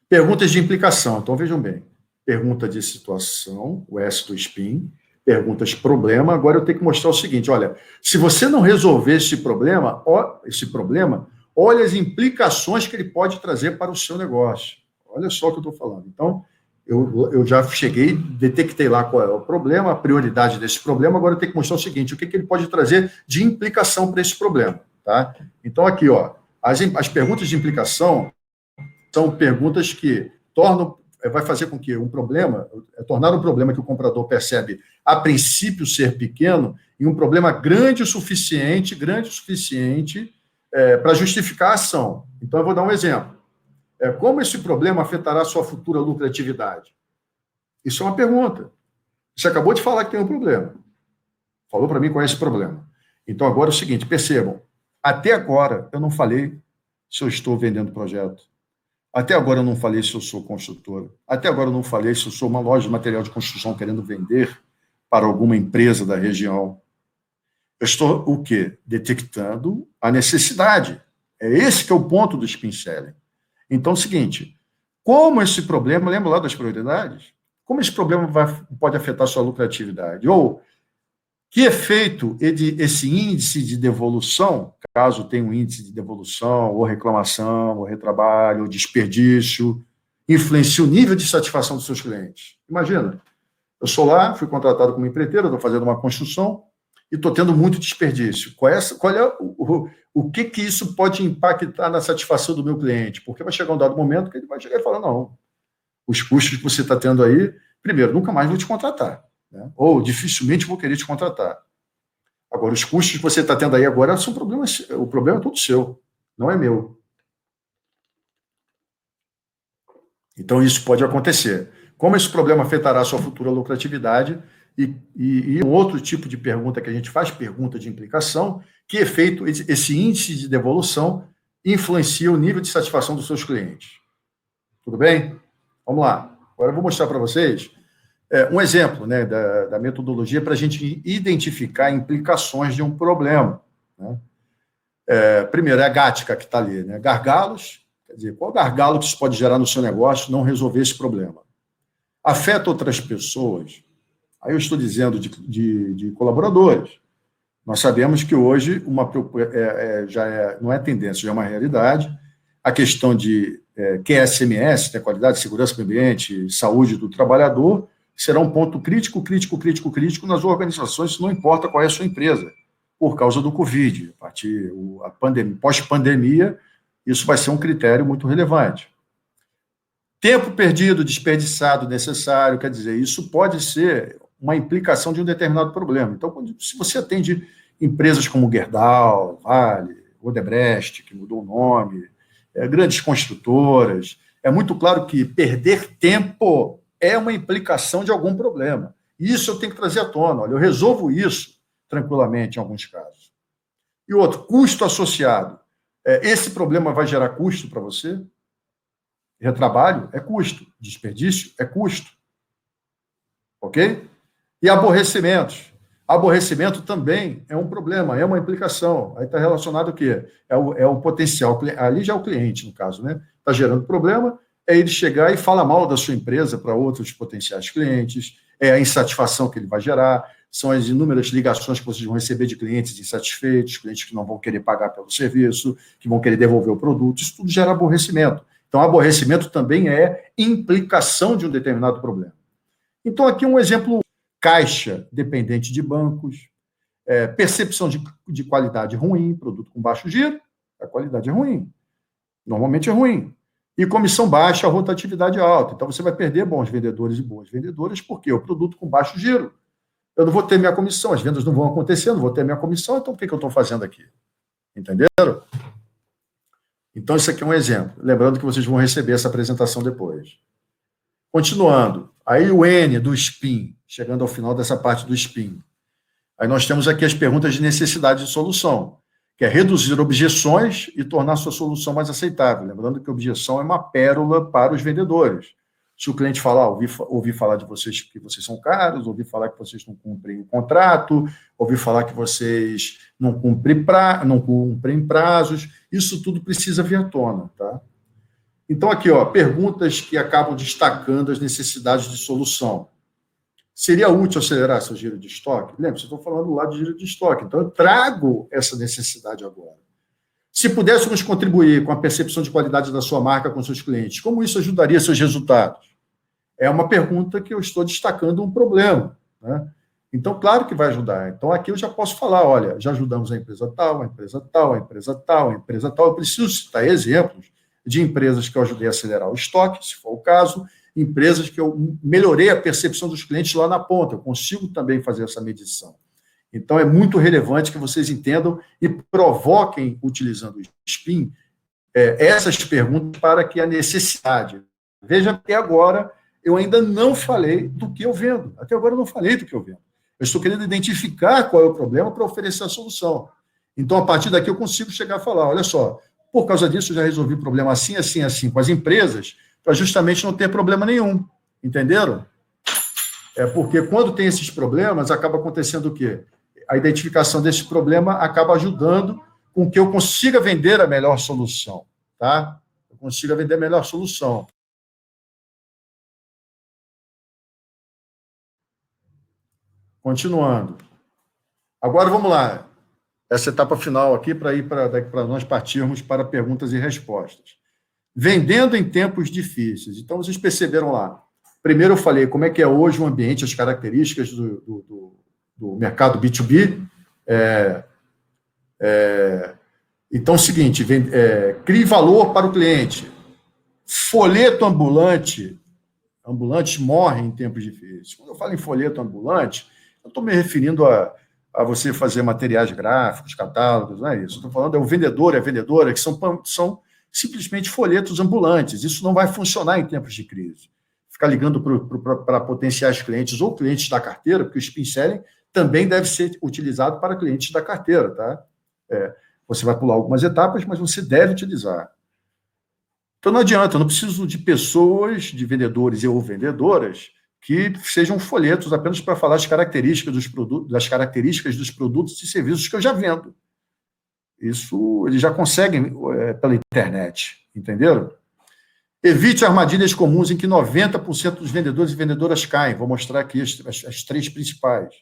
Perguntas de implicação. Então, vejam bem. Pergunta de situação, o S do SPIN. Perguntas problema. Agora eu tenho que mostrar o seguinte, olha, se você não resolver esse problema, olha as implicações que ele pode trazer para o seu negócio. Olha só o que eu estou falando. Então, eu já cheguei, detectei lá qual é o problema, a prioridade desse problema, agora eu tenho que mostrar o seguinte, o que ele pode trazer de implicação para esse problema. Tá? Então, aqui, ó, as perguntas de implicação são perguntas que vai fazer com que tornar um problema que o comprador percebe a princípio ser pequeno em um problema grande o suficiente para justificar a ação. Então, eu vou dar um exemplo. Como esse problema afetará a sua futura lucratividade? Isso é uma pergunta. Você acabou de falar que tem um problema. Falou para mim qual é esse problema. Então, agora é o seguinte, percebam, até agora eu não falei se eu estou vendendo projeto. Até agora eu não falei se eu sou construtora. Até agora eu não falei se eu sou uma loja de material de construção querendo vender para alguma empresa da região. Eu estou, o quê? Detectando a necessidade. É esse que é o ponto do spin selling. Então, é o seguinte, como esse problema, lembra lá das prioridades? Como esse problema pode afetar a sua lucratividade? Ou que efeito esse índice de devolução, caso tenha um índice de devolução, ou reclamação, ou retrabalho, ou desperdício, influencia o nível de satisfação dos seus clientes? Imagina, eu sou lá, fui contratado como empreiteiro, estou fazendo uma construção e estou tendo muito desperdício. Qual é o que isso pode impactar na satisfação do meu cliente? Porque vai chegar um dado momento que ele vai chegar e falar, não, os custos que você está tendo aí, primeiro, nunca mais vou te contratar. Né? Ou dificilmente vou querer te contratar. Agora, os custos que você está tendo aí agora são problemas, o problema é todo seu, não é meu. Então, isso pode acontecer. Como esse problema afetará a sua futura lucratividade? E um outro tipo de pergunta que a gente faz, pergunta de implicação, que efeito esse índice de devolução influencia o nível de satisfação dos seus clientes? Tudo bem? Vamos lá. Agora eu vou mostrar para vocês um exemplo, né, da metodologia para a gente identificar implicações de um problema. Né? Primeiro, é a Gattaca que está ali, né? Gargalos, quer dizer, qual gargalo que isso pode gerar no seu negócio não resolver esse problema? Afeta outras pessoas? Aí eu estou dizendo de colaboradores. Nós sabemos que hoje não é tendência, já é uma realidade. A questão de QSMS, né, qualidade, segurança do ambiente, saúde do trabalhador, será um ponto crítico nas organizações, não importa qual é a sua empresa, por causa do Covid. A pós-pandemia, isso vai ser um critério muito relevante. Tempo perdido, desperdiçado, necessário, quer dizer, isso pode ser uma implicação de um determinado problema. Então, se você atende empresas como Gerdau, Vale, Odebrecht, que mudou o nome, grandes construtoras, é muito claro que perder tempo é uma implicação de algum problema. Isso eu tenho que trazer à tona. Olha, eu resolvo isso tranquilamente em alguns casos. E outro, custo associado. Esse problema vai gerar custo para você? Retrabalho é custo. Desperdício é custo. Ok? E aborrecimentos. Aborrecimento também é um problema, é uma implicação. Aí está relacionado o quê? É o potencial. Ali já é o cliente, no caso, né? Está gerando problema, é ele chegar e falar mal da sua empresa para outros potenciais clientes, é a insatisfação que ele vai gerar, são as inúmeras ligações que vocês vão receber de clientes insatisfeitos, clientes que não vão querer pagar pelo serviço, que vão querer devolver o produto, isso tudo gera aborrecimento. Então, aborrecimento também é implicação de um determinado problema. Então, aqui um exemplo, caixa dependente de bancos, percepção de qualidade ruim, produto com baixo giro, a qualidade é ruim, normalmente é ruim. E comissão baixa, rotatividade alta. Então, você vai perder bons vendedores e boas vendedoras, porque o produto com baixo giro, eu não vou ter minha comissão, as vendas não vão acontecer, não vou ter minha comissão, então o que eu estou fazendo aqui? Entenderam? Então, isso aqui é um exemplo. Lembrando que vocês vão receber essa apresentação depois. Continuando. Aí o N do SPIN, chegando ao final dessa parte do SPIN. Aí nós temos aqui as perguntas de necessidade de solução, que é reduzir objeções e tornar sua solução mais aceitável. Lembrando que objeção é uma pérola para os vendedores. Se o cliente falar, ouvi falar de vocês que vocês são caros, ouvi falar que vocês não cumprem o contrato, ouvi falar que vocês não cumprem prazos, isso tudo precisa vir à tona, tá? Então, aqui, perguntas que acabam destacando as necessidades de solução. Seria útil acelerar seu giro de estoque? Lembre-se, eu estou falando lá de giro de estoque, então eu trago essa necessidade agora. Se pudéssemos contribuir com a percepção de qualidade da sua marca com seus clientes, como isso ajudaria seus resultados? É uma pergunta que eu estou destacando um problema, né? Então, claro que vai ajudar. Então, aqui eu já posso falar, olha, já ajudamos a empresa tal, a empresa tal, a empresa tal, a empresa tal. Eu preciso citar exemplos de empresas que eu ajudei a acelerar o estoque, se for o caso, empresas que eu melhorei a percepção dos clientes lá na ponta. Eu consigo também fazer essa medição. Então, é muito relevante que vocês entendam e provoquem, utilizando o SPIN, essas perguntas para que a necessidade. Veja que agora eu ainda não falei do que eu vendo. Até agora eu não falei do que eu vendo. Eu estou querendo identificar qual é o problema para oferecer a solução. Então, a partir daqui, eu consigo chegar a falar, olha só, por causa disso, eu já resolvi o problema assim, assim, assim, com as empresas, para justamente não ter problema nenhum. Entenderam? Porque quando tem esses problemas, acaba acontecendo o quê? A identificação desse problema acaba ajudando com que eu consiga vender a melhor solução, tá? Eu consiga vender a melhor solução. Continuando. Agora, vamos lá. Essa etapa final aqui, para nós partirmos para perguntas e respostas. Vendendo em tempos difíceis. Então, vocês perceberam lá. Primeiro eu falei como é que é hoje o ambiente, as características do mercado B2B. Então, é o seguinte, crie valor para o cliente. Folheto ambulante. Ambulantes morrem em tempos difíceis. Quando eu falo em folheto ambulante, eu estou me referindo a você fazer materiais gráficos, catálogos, não é isso. Estou falando, é o vendedor e a vendedora, que são simplesmente folhetos ambulantes. Isso não vai funcionar em tempos de crise. Ficar ligando para potenciais clientes ou clientes da carteira, porque o spin selling também deve ser utilizado para clientes da carteira, tá? Você vai pular algumas etapas, mas você deve utilizar. Então, não adianta, eu não preciso de pessoas, de vendedores ou vendedoras, que sejam folhetos apenas para falar das características dos produtos e serviços que eu já vendo. Isso eles já conseguem pela internet, entenderam? Evite armadilhas comuns em que 90% dos vendedores e vendedoras caem. Vou mostrar aqui as três principais.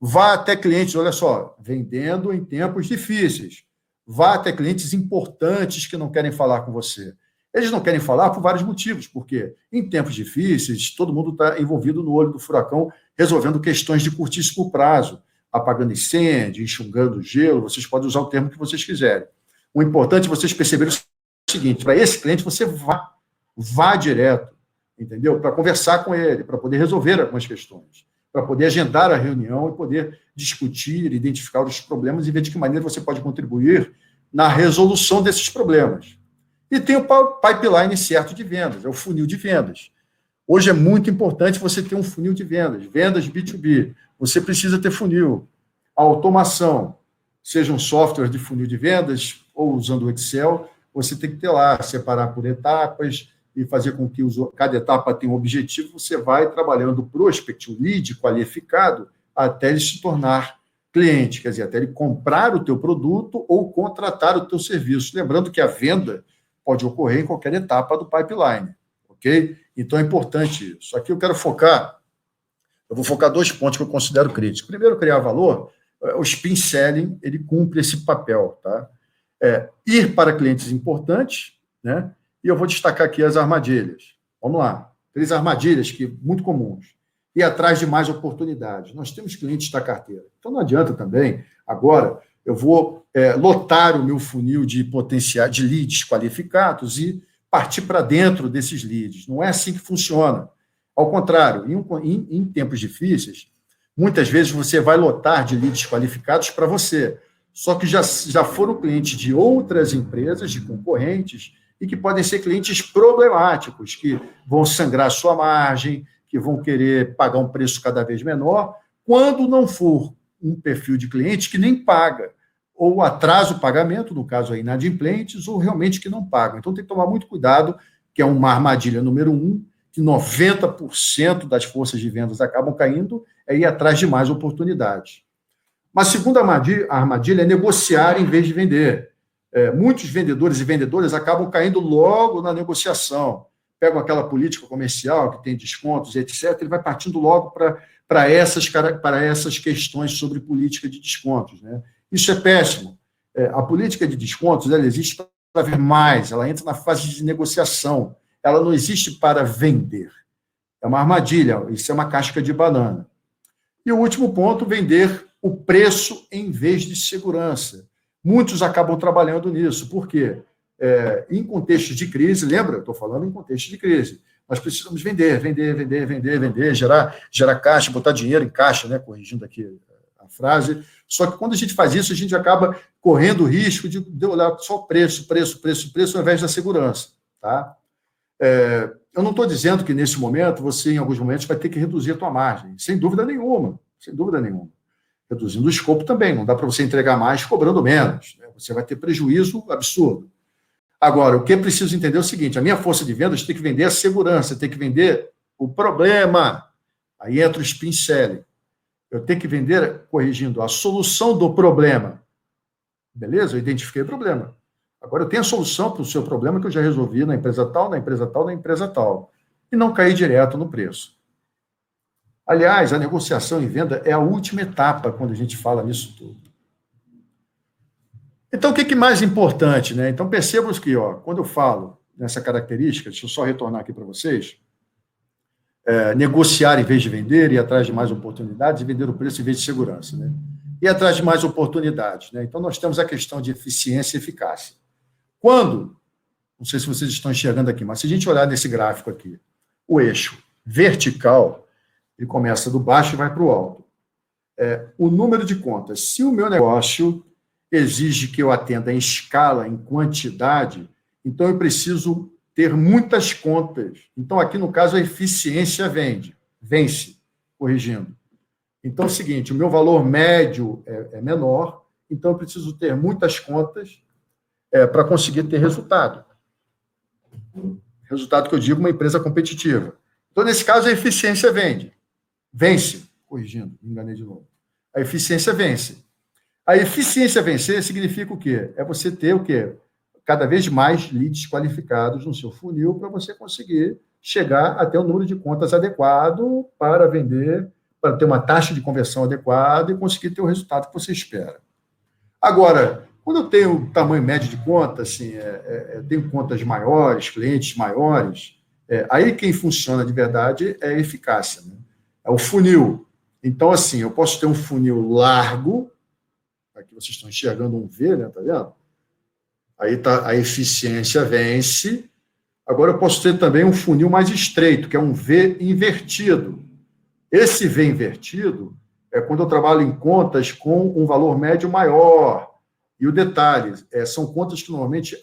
Vá até clientes, olha só, vendendo em tempos difíceis. Vá até clientes importantes que não querem falar com você. Eles não querem falar por vários motivos, porque em tempos difíceis, todo mundo está envolvido no olho do furacão, resolvendo questões de curtíssimo prazo, apagando incêndio, enxugando gelo, vocês podem usar o termo que vocês quiserem. O importante é vocês perceberem o seguinte, para esse cliente você vá direto, entendeu? Para conversar com ele, para poder resolver algumas questões, para poder agendar a reunião e poder discutir, identificar os problemas e ver de que maneira você pode contribuir na resolução desses problemas. E tem o pipeline certo de vendas, é o funil de vendas. Hoje é muito importante você ter um funil de vendas B2B. Você precisa ter funil. A automação, seja um software de funil de vendas ou usando o Excel, você tem que ter lá, separar por etapas e fazer com que cada etapa tenha um objetivo. Você vai trabalhando o prospect, o lead qualificado, até ele se tornar cliente, quer dizer, até ele comprar o teu produto ou contratar o teu serviço. Lembrando que a venda pode ocorrer em qualquer etapa do pipeline, ok? Então, é importante isso. Aqui eu vou focar 2 pontos que eu considero críticos. Primeiro, criar valor. O spin selling, ele cumpre esse papel, tá? Ir para clientes importantes, né? E eu vou destacar aqui as armadilhas. Vamos lá. 3 armadilhas muito comuns. Ir atrás de mais oportunidades. Nós temos clientes da carteira. Então, não adianta também, agora, eu vou lotar o meu funil de leads qualificados e partir para dentro desses leads. Não é assim que funciona. Ao contrário, em tempos difíceis, muitas vezes você vai lotar de leads qualificados para você, só que já foram clientes de outras empresas, de concorrentes, e que podem ser clientes problemáticos, que vão sangrar sua margem, que vão querer pagar um preço cada vez menor, quando não for um perfil de cliente que nem paga, ou atrasa o pagamento, no caso aí, inadimplentes, ou realmente que não pagam. Então, tem que tomar muito cuidado, que é uma armadilha número 1, que 90% das forças de vendas acabam caindo, é ir atrás de mais oportunidades. Uma segunda armadilha é negociar em vez de vender. Muitos vendedores e vendedoras acabam caindo logo na negociação. Pegam aquela política comercial que tem descontos, etc., ele vai partindo logo para essas questões sobre política de descontos, né? Isso é péssimo. A política de descontos ela existe para ver mais, ela entra na fase de negociação, ela não existe para vender. É uma armadilha, isso é uma casca de banana. E o último ponto, vender o preço em vez de segurança. Muitos acabam trabalhando nisso. Por quê? Em contexto de crise, lembra? Eu estou falando em contexto de crise. Nós precisamos vender, gerar caixa, botar dinheiro em caixa, né? Corrigindo aqui a frase. Só que quando a gente faz isso, a gente acaba correndo o risco de olhar só preço, ao invés da segurança. Tá? eu não estou dizendo que, nesse momento, você, em alguns momentos, vai ter que reduzir a tua margem. Sem dúvida nenhuma. Sem dúvida nenhuma. Reduzindo o escopo também. Não dá para você entregar mais cobrando menos, né? Você vai ter prejuízo absurdo. Agora, o que é preciso entender é o seguinte, a minha força de vendas tem que vender a segurança, tem que vender o problema. Aí entra o spin selling. Eu tenho que vender, corrigindo, a solução do problema. Beleza? Eu identifiquei o problema. Agora eu tenho a solução para o seu problema que eu já resolvi na empresa tal, na empresa tal, na empresa tal. E não cair direto no preço. Aliás, a negociação e venda é a última etapa quando a gente fala nisso tudo. Então, o que é mais importante, né? Então, percebam que, quando eu falo nessa característica, deixa eu só retornar aqui para vocês, negociar em vez de vender, ir atrás de mais oportunidades, e vender o preço em vez de segurança, né? Ir atrás de mais oportunidades, né? Então, nós temos a questão de eficiência e eficácia. Quando, não sei se vocês estão enxergando aqui, mas se a gente olhar nesse gráfico aqui, o eixo vertical, ele começa do baixo e vai para o alto. O número de contas. Se o meu negócio exige que eu atenda em escala, em quantidade, então eu preciso ter muitas contas. Então, aqui no caso, a eficiência vence, corrigindo. Então, é o seguinte, o meu valor médio é menor, então eu preciso ter muitas contas para conseguir ter resultado. Resultado que eu digo, uma empresa competitiva. Então, nesse caso, a eficiência vence, corrigindo, me enganei de novo. A eficiência vence. A eficiência vencer significa o quê? É você ter o quê? Cada vez mais leads qualificados no seu funil para você conseguir chegar até o número de contas adequado para vender, para ter uma taxa de conversão adequada e conseguir ter o resultado que você espera. Agora, quando eu tenho o tamanho médio de conta, assim, tenho contas maiores, clientes maiores, aí quem funciona de verdade é a eficácia, né? É o funil. Então, assim, eu posso ter um funil largo, aqui vocês estão enxergando um V, né? Tá vendo? Aí tá, a eficiência vence. Agora eu posso ter também um funil mais estreito, que é um V invertido. Esse V invertido é quando eu trabalho em contas com um valor médio maior. E o detalhe, são contas que normalmente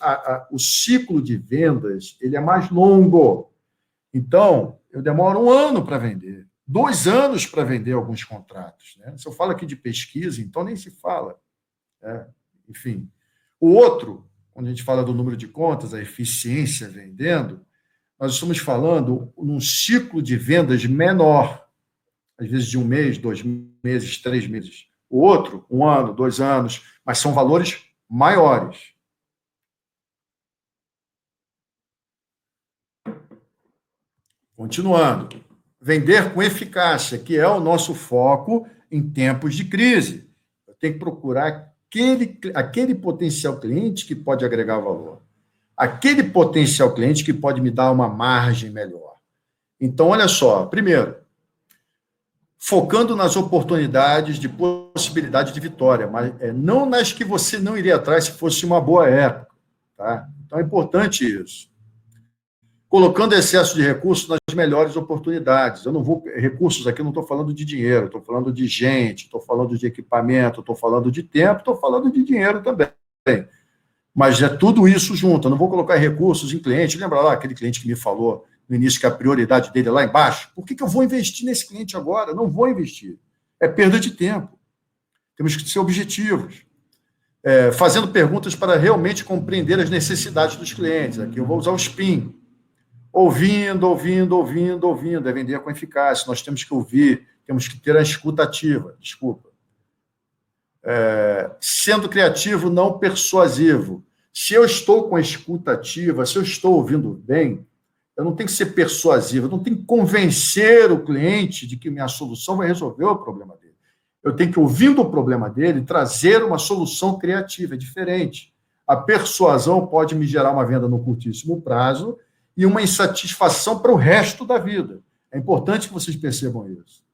o ciclo de vendas ele é mais longo. Então, eu demoro 1 ano para vender, 2 anos para vender alguns contratos, né? Se eu falo aqui de pesquisa, então nem se fala. Enfim. O outro, quando a gente fala do número de contas, a eficiência vendendo, nós estamos falando num ciclo de vendas menor, às vezes de 1 mês, 2 meses, 3 meses. O outro, 1 ano, 2 anos, mas são valores maiores. Continuando. Vender com eficácia, que é o nosso foco em tempos de crise. Eu tenho que procurar aquele potencial cliente que pode agregar valor. Aquele potencial cliente que pode me dar uma margem melhor. Então, olha só. Primeiro, focando nas oportunidades de possibilidade de vitória, mas não nas que você não iria atrás se fosse uma boa época. Tá? Então, é importante isso. Colocando excesso de recursos nas melhores oportunidades. Recursos aqui eu não estou falando de dinheiro, estou falando de gente, estou falando de equipamento, estou falando de tempo, estou falando de dinheiro também. Mas é tudo isso junto. Eu não vou colocar recursos em cliente. Lembra lá aquele cliente que me falou no início que a prioridade dele é lá embaixo? Por que eu vou investir nesse cliente agora? Não vou investir. É perda de tempo. Temos que ser objetivos. Fazendo perguntas para realmente compreender as necessidades dos clientes. Aqui eu vou usar o SPIN. Ouvindo. É vender com eficácia. Nós temos que ouvir, temos que ter a escuta ativa. Desculpa. Sendo criativo, não persuasivo. Se eu estou com a escuta ativa, se eu estou ouvindo bem, eu não tenho que ser persuasivo, eu não tenho que convencer o cliente de que minha solução vai resolver o problema dele. Eu tenho que, ouvindo o problema dele, trazer uma solução criativa, é diferente. A persuasão pode me gerar uma venda no curtíssimo prazo e uma insatisfação para o resto da vida. É importante que vocês percebam isso.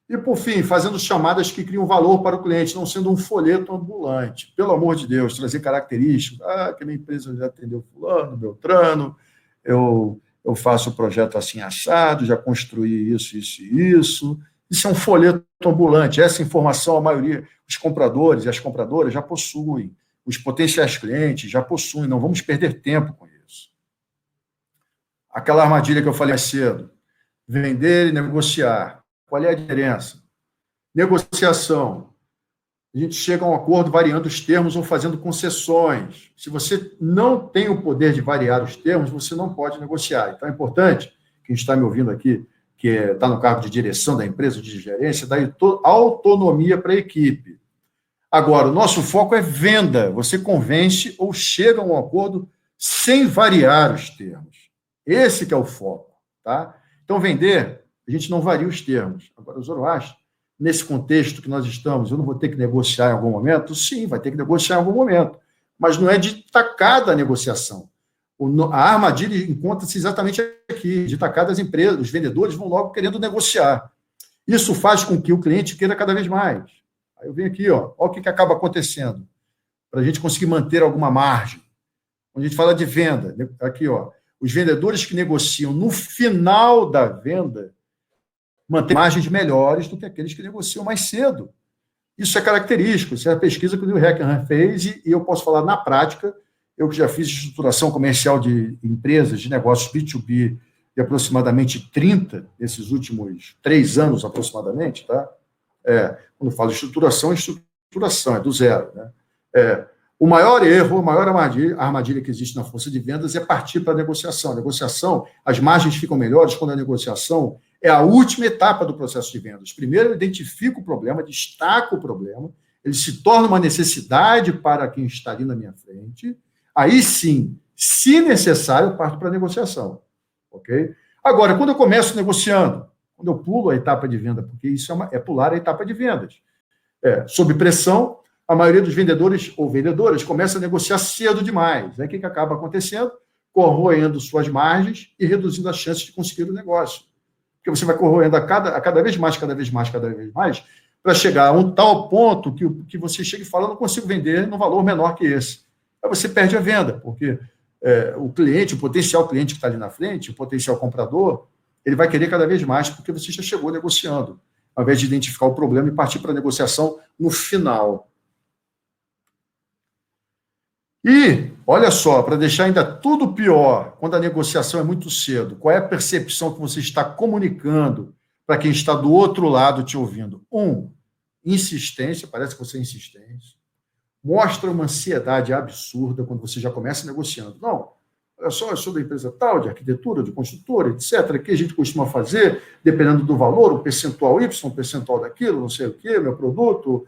E, por fim, fazendo chamadas que criam valor para o cliente, não sendo um folheto ambulante. Pelo amor de Deus, trazer características. Que a minha empresa já atendeu fulano, beltrano, eu faço o projeto assim assado, já construí isso. Isso é um folheto ambulante. Essa informação, a maioria, os compradores e as compradoras já possuem. Os potenciais clientes já possuem. Não vamos perder tempo com isso. Aquela armadilha que eu falei mais cedo. Vender e negociar. Qual é a diferença? Negociação. A gente chega a um acordo variando os termos ou fazendo concessões. Se você não tem o poder de variar os termos, você não pode negociar. Então, é importante, quem está me ouvindo aqui, que está no cargo de direção da empresa, de gerência, dar autonomia para a equipe. Agora, o nosso foco é venda. Você convence ou chega a um acordo sem variar os termos. Esse que é o foco, tá? Então, vender, a gente não varia os termos. Agora, o Zoroastro, nesse contexto que nós estamos, eu não vou ter que negociar em algum momento? Sim, vai ter que negociar em algum momento. Mas não é de tacada a negociação. A armadilha encontra-se exatamente aqui, de tacada as empresas, os vendedores vão logo querendo negociar. Isso faz com que o cliente queira cada vez mais. Aí eu venho aqui, ó, olha o que acaba acontecendo, para a gente conseguir manter alguma margem. Quando a gente fala de venda, aqui, ó, os vendedores que negociam no final da venda mantêm margens melhores do que aqueles que negociam mais cedo. Isso é característico, isso é a pesquisa que o Neil Hackenham fez e eu posso falar na prática, eu que já fiz estruturação comercial de empresas, de negócios B2B de aproximadamente 30, nesses últimos 3 anos aproximadamente, tá? Quando eu falo estruturação, é do zero, né? O maior erro, a maior armadilha que existe na força de vendas é partir para a negociação. A negociação, as margens ficam melhores quando a negociação é a última etapa do processo de vendas. Primeiro, eu identifico o problema, destaco o problema, ele se torna uma necessidade para quem está ali na minha frente. Aí sim, se necessário, eu parto para a negociação. Ok? Agora, quando eu começo negociando, quando eu pulo a etapa de venda, porque isso é pular a etapa de vendas. Sob pressão, a maioria dos vendedores ou vendedoras começa a negociar cedo demais. Aí o que acaba acontecendo? Corroendo suas margens e reduzindo as chances de conseguir o negócio. Porque você vai corroendo cada vez mais, para chegar a um tal ponto que você chega e fala, não consigo vender num valor menor que esse. Aí você perde a venda, porque o cliente, o potencial cliente que está ali na frente, o potencial comprador, ele vai querer cada vez mais, porque você já chegou negociando, ao invés de identificar o problema e partir para a negociação no final. E, olha só, para deixar ainda tudo pior, quando a negociação é muito cedo, qual é a percepção que você está comunicando para quem está do outro lado te ouvindo? Insistência, parece que você é insistente. Mostra uma ansiedade absurda quando você já começa negociando. Não, olha só, eu sou da empresa tal, de arquitetura, de construtora, etc. O que a gente costuma fazer, dependendo do valor, o percentual Y, o percentual daquilo, não sei o quê, meu produto,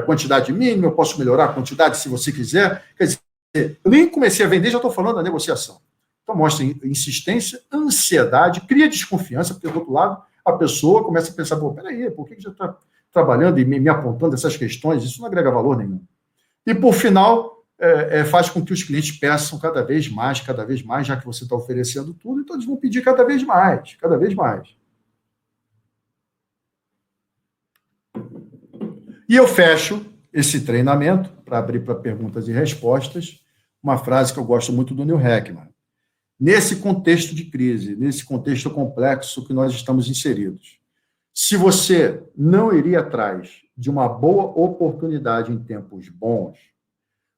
quantidade mínima, eu posso melhorar a quantidade se você quiser. Quer dizer, eu nem comecei a vender, já estou falando da negociação. Então, mostra insistência, ansiedade, cria desconfiança, porque do outro lado, a pessoa começa a pensar, peraí, por que já está trabalhando e me apontando essas questões? Isso não agrega valor nenhum. E, por final, faz com que os clientes peçam cada vez mais, já que você está oferecendo tudo, então eles vão pedir cada vez mais. E eu fecho esse treinamento, para abrir para perguntas e respostas, uma frase que eu gosto muito do Neil Hackenham. Nesse contexto de crise, nesse contexto complexo que nós estamos inseridos, se você não iria atrás de uma boa oportunidade em tempos bons,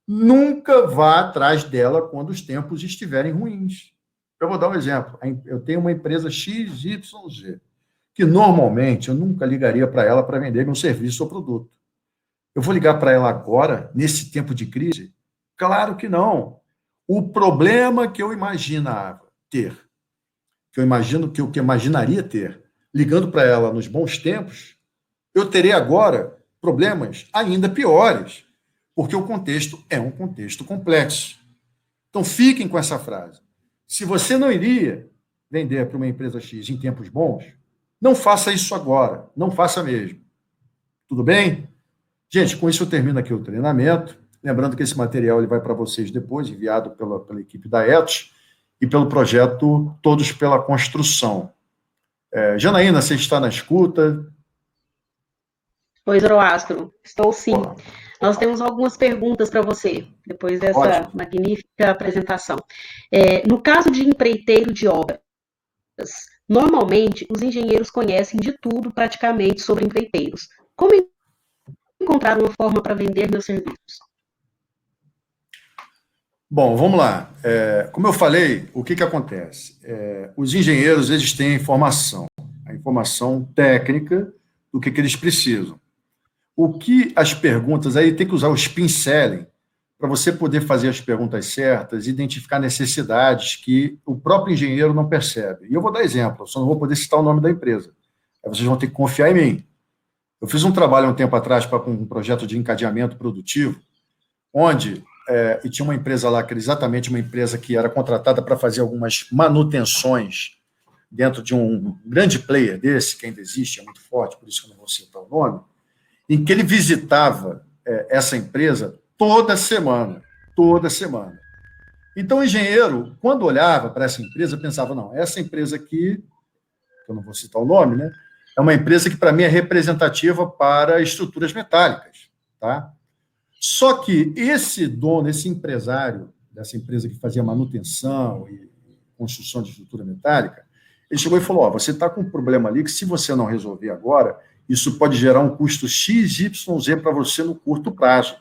nunca vá atrás dela quando os tempos estiverem ruins. Eu vou dar um exemplo. Eu tenho uma empresa XYZ, que normalmente eu nunca ligaria para ela para vender meu serviço ou produto. Eu vou ligar para ela agora, nesse tempo de crise? Claro que não. O problema que eu imaginava ter, que eu imaginaria ter, ligando para ela nos bons tempos, eu terei agora problemas ainda piores, porque o contexto é um contexto complexo. Então, fiquem com essa frase. Se você não iria vender para uma empresa X em tempos bons, não faça isso agora, não faça mesmo. Tudo bem? Gente, com isso eu termino aqui o treinamento. Lembrando que esse material ele vai para vocês depois, enviado pela equipe da Etos e pelo projeto Todos pela Construção. Janaína, você está na escuta? Oi, Zoroastro. Estou sim. Olá. Nós temos algumas perguntas para você, depois dessa magnífica apresentação. No caso de empreiteiro de obras, normalmente os engenheiros conhecem de tudo praticamente sobre empreiteiros. Como encontrar uma forma para vender meus serviços? Bom, vamos lá. Como eu falei, o que acontece? Os engenheiros, eles têm a informação técnica do que eles precisam. O que as perguntas, aí tem que usar o spin selling para você poder fazer as perguntas certas, identificar necessidades que o próprio engenheiro não percebe. E eu vou dar exemplo, só não vou poder citar o nome da empresa. Aí vocês vão ter que confiar em mim. Eu fiz um trabalho há um tempo atrás para um projeto de encadeamento produtivo, onde e tinha uma empresa lá, que era exatamente uma empresa que era contratada para fazer algumas manutenções dentro de um grande player desse, que ainda existe, é muito forte, por isso que eu não vou citar o nome, em que ele visitava essa empresa toda semana, toda semana. Então, o engenheiro, quando olhava para essa empresa, pensava, não, essa empresa aqui, que eu não vou citar o nome, né, é uma empresa que, para mim, é representativa para estruturas metálicas, tá? Só que esse dono, esse empresário dessa empresa que fazia manutenção e construção de estrutura metálica, ele chegou e falou, você está com um problema ali que, se você não resolver agora, isso pode gerar um custo XYZ para você no curto prazo.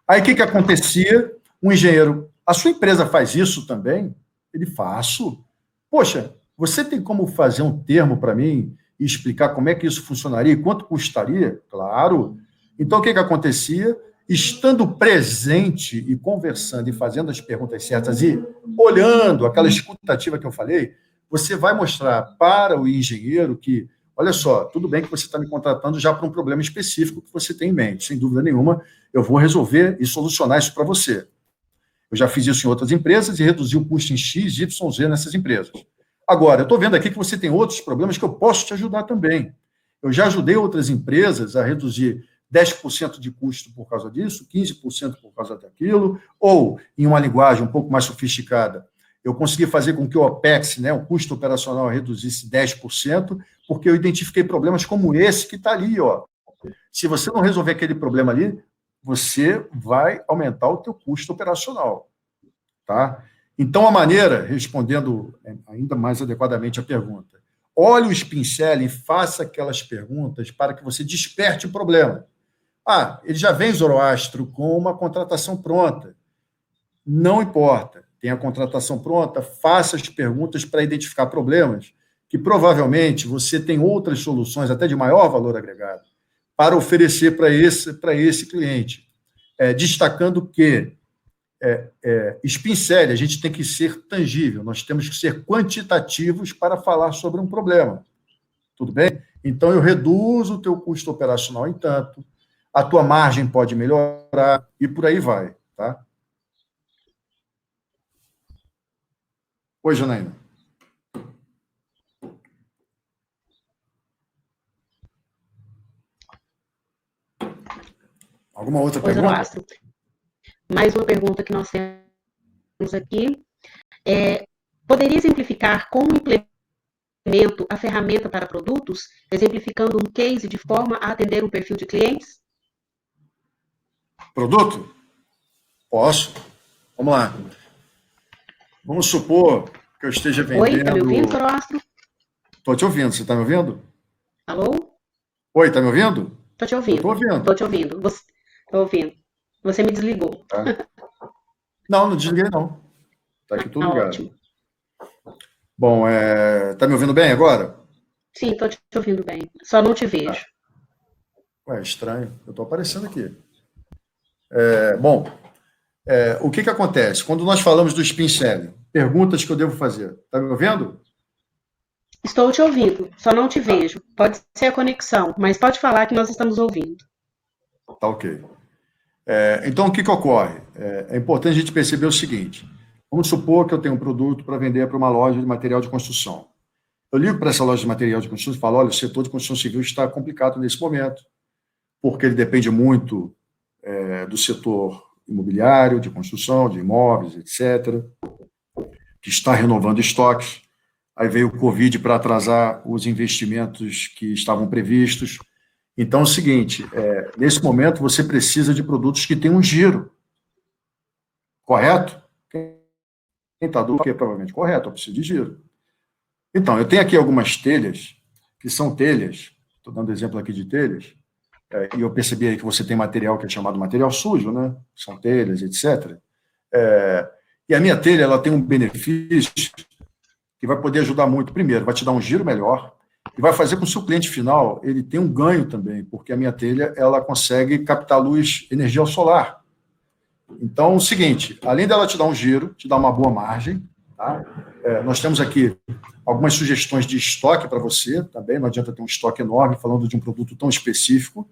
Aí, o que acontecia? Um engenheiro, a sua empresa faz isso também? Ele, faço. Poxa, você tem como fazer um termo para mim e explicar como é que isso funcionaria e quanto custaria? Claro. Então, o que acontecia? Estando presente e conversando e fazendo as perguntas certas e olhando aquela escutativa que eu falei, você vai mostrar para o engenheiro que, olha só, tudo bem que você está me contratando já para um problema específico que você tem em mente, sem dúvida nenhuma, eu vou resolver e solucionar isso para você. Eu já fiz isso em outras empresas e reduzi o custo em X, Y, Z nessas empresas. Agora, eu estou vendo aqui que você tem outros problemas que eu posso te ajudar também. Eu já ajudei outras empresas a reduzir 10% de custo por causa disso, 15% por causa daquilo, ou, em uma linguagem um pouco mais sofisticada, eu consegui fazer com que o OPEX, né, o custo operacional, reduzisse 10%, porque eu identifiquei problemas como esse que está ali. Ó. Se você não resolver aquele problema ali, você vai aumentar o teu custo operacional. Tá? Então, a maneira, respondendo ainda mais adequadamente a pergunta, olhe o spin selling e faça aquelas perguntas para que você desperte o problema. Ele já vem, Zoroastro, com uma contratação pronta. Não importa. Tem a contratação pronta, faça as perguntas para identificar problemas, que provavelmente você tem outras soluções, até de maior valor agregado, para oferecer para esse cliente. Destacando que spin selling, a gente tem que ser tangível, nós temos que ser quantitativos para falar sobre um problema. Tudo bem? Então, eu reduzo o teu custo operacional em tanto, a tua margem pode melhorar e por aí vai, tá? Oi, Janaína. Alguma outra pergunta? Zoroastro. Mais uma pergunta que nós temos aqui. Poderia exemplificar como implemento a ferramenta para produtos, exemplificando um case de forma a atender um perfil de clientes? Produto? Posso. Vamos lá. Vamos supor que eu esteja vendendo... Oi, está me ouvindo, Zoroastro? Estou te ouvindo, você está me ouvindo? Alô? Oi, está me ouvindo? Estou te ouvindo. Estou ouvindo. Estou te ouvindo. Estou ouvindo. Você me desligou. Tá. Não desliguei, não. Está aqui tudo ligado. Ótimo. Bom, está me ouvindo bem agora? Sim, estou te ouvindo bem. Só não te vejo. Estranho. Eu estou aparecendo aqui. O que acontece? Quando nós falamos do spin selling, perguntas que eu devo fazer. Está me ouvindo? Estou te ouvindo, só não te vejo. Pode ser a conexão, mas pode falar que nós estamos ouvindo. Tá ok. Então, o que ocorre? É importante a gente perceber o seguinte. Vamos supor que eu tenho um produto para vender para uma loja de material de construção. Eu ligo para essa loja de material de construção e falo, olha, o setor de construção civil está complicado nesse momento, porque ele depende muito do setor imobiliário, de construção, de imóveis, etc., que está renovando estoques. Aí veio o Covid para atrasar os investimentos que estavam previstos. Então, é o seguinte, nesse momento você precisa de produtos que tenham um giro. Correto? Quem está dúvida que é provavelmente correto, eu preciso de giro. Então, eu tenho aqui algumas telhas, que são telhas, estou dando exemplo aqui de telhas, e eu percebi aí que você tem material que é chamado material sujo, né? São telhas, etc. E a minha telha, ela tem um benefício que vai poder ajudar muito. Primeiro, vai te dar um giro melhor e vai fazer com que o seu cliente final ele tenha um ganho também, porque a minha telha ela consegue captar luz, energia solar. Então, o seguinte, além dela te dar um giro, te dar uma boa margem, tá? Nós temos aqui algumas sugestões de estoque para você também, não adianta ter um estoque enorme falando de um produto tão específico,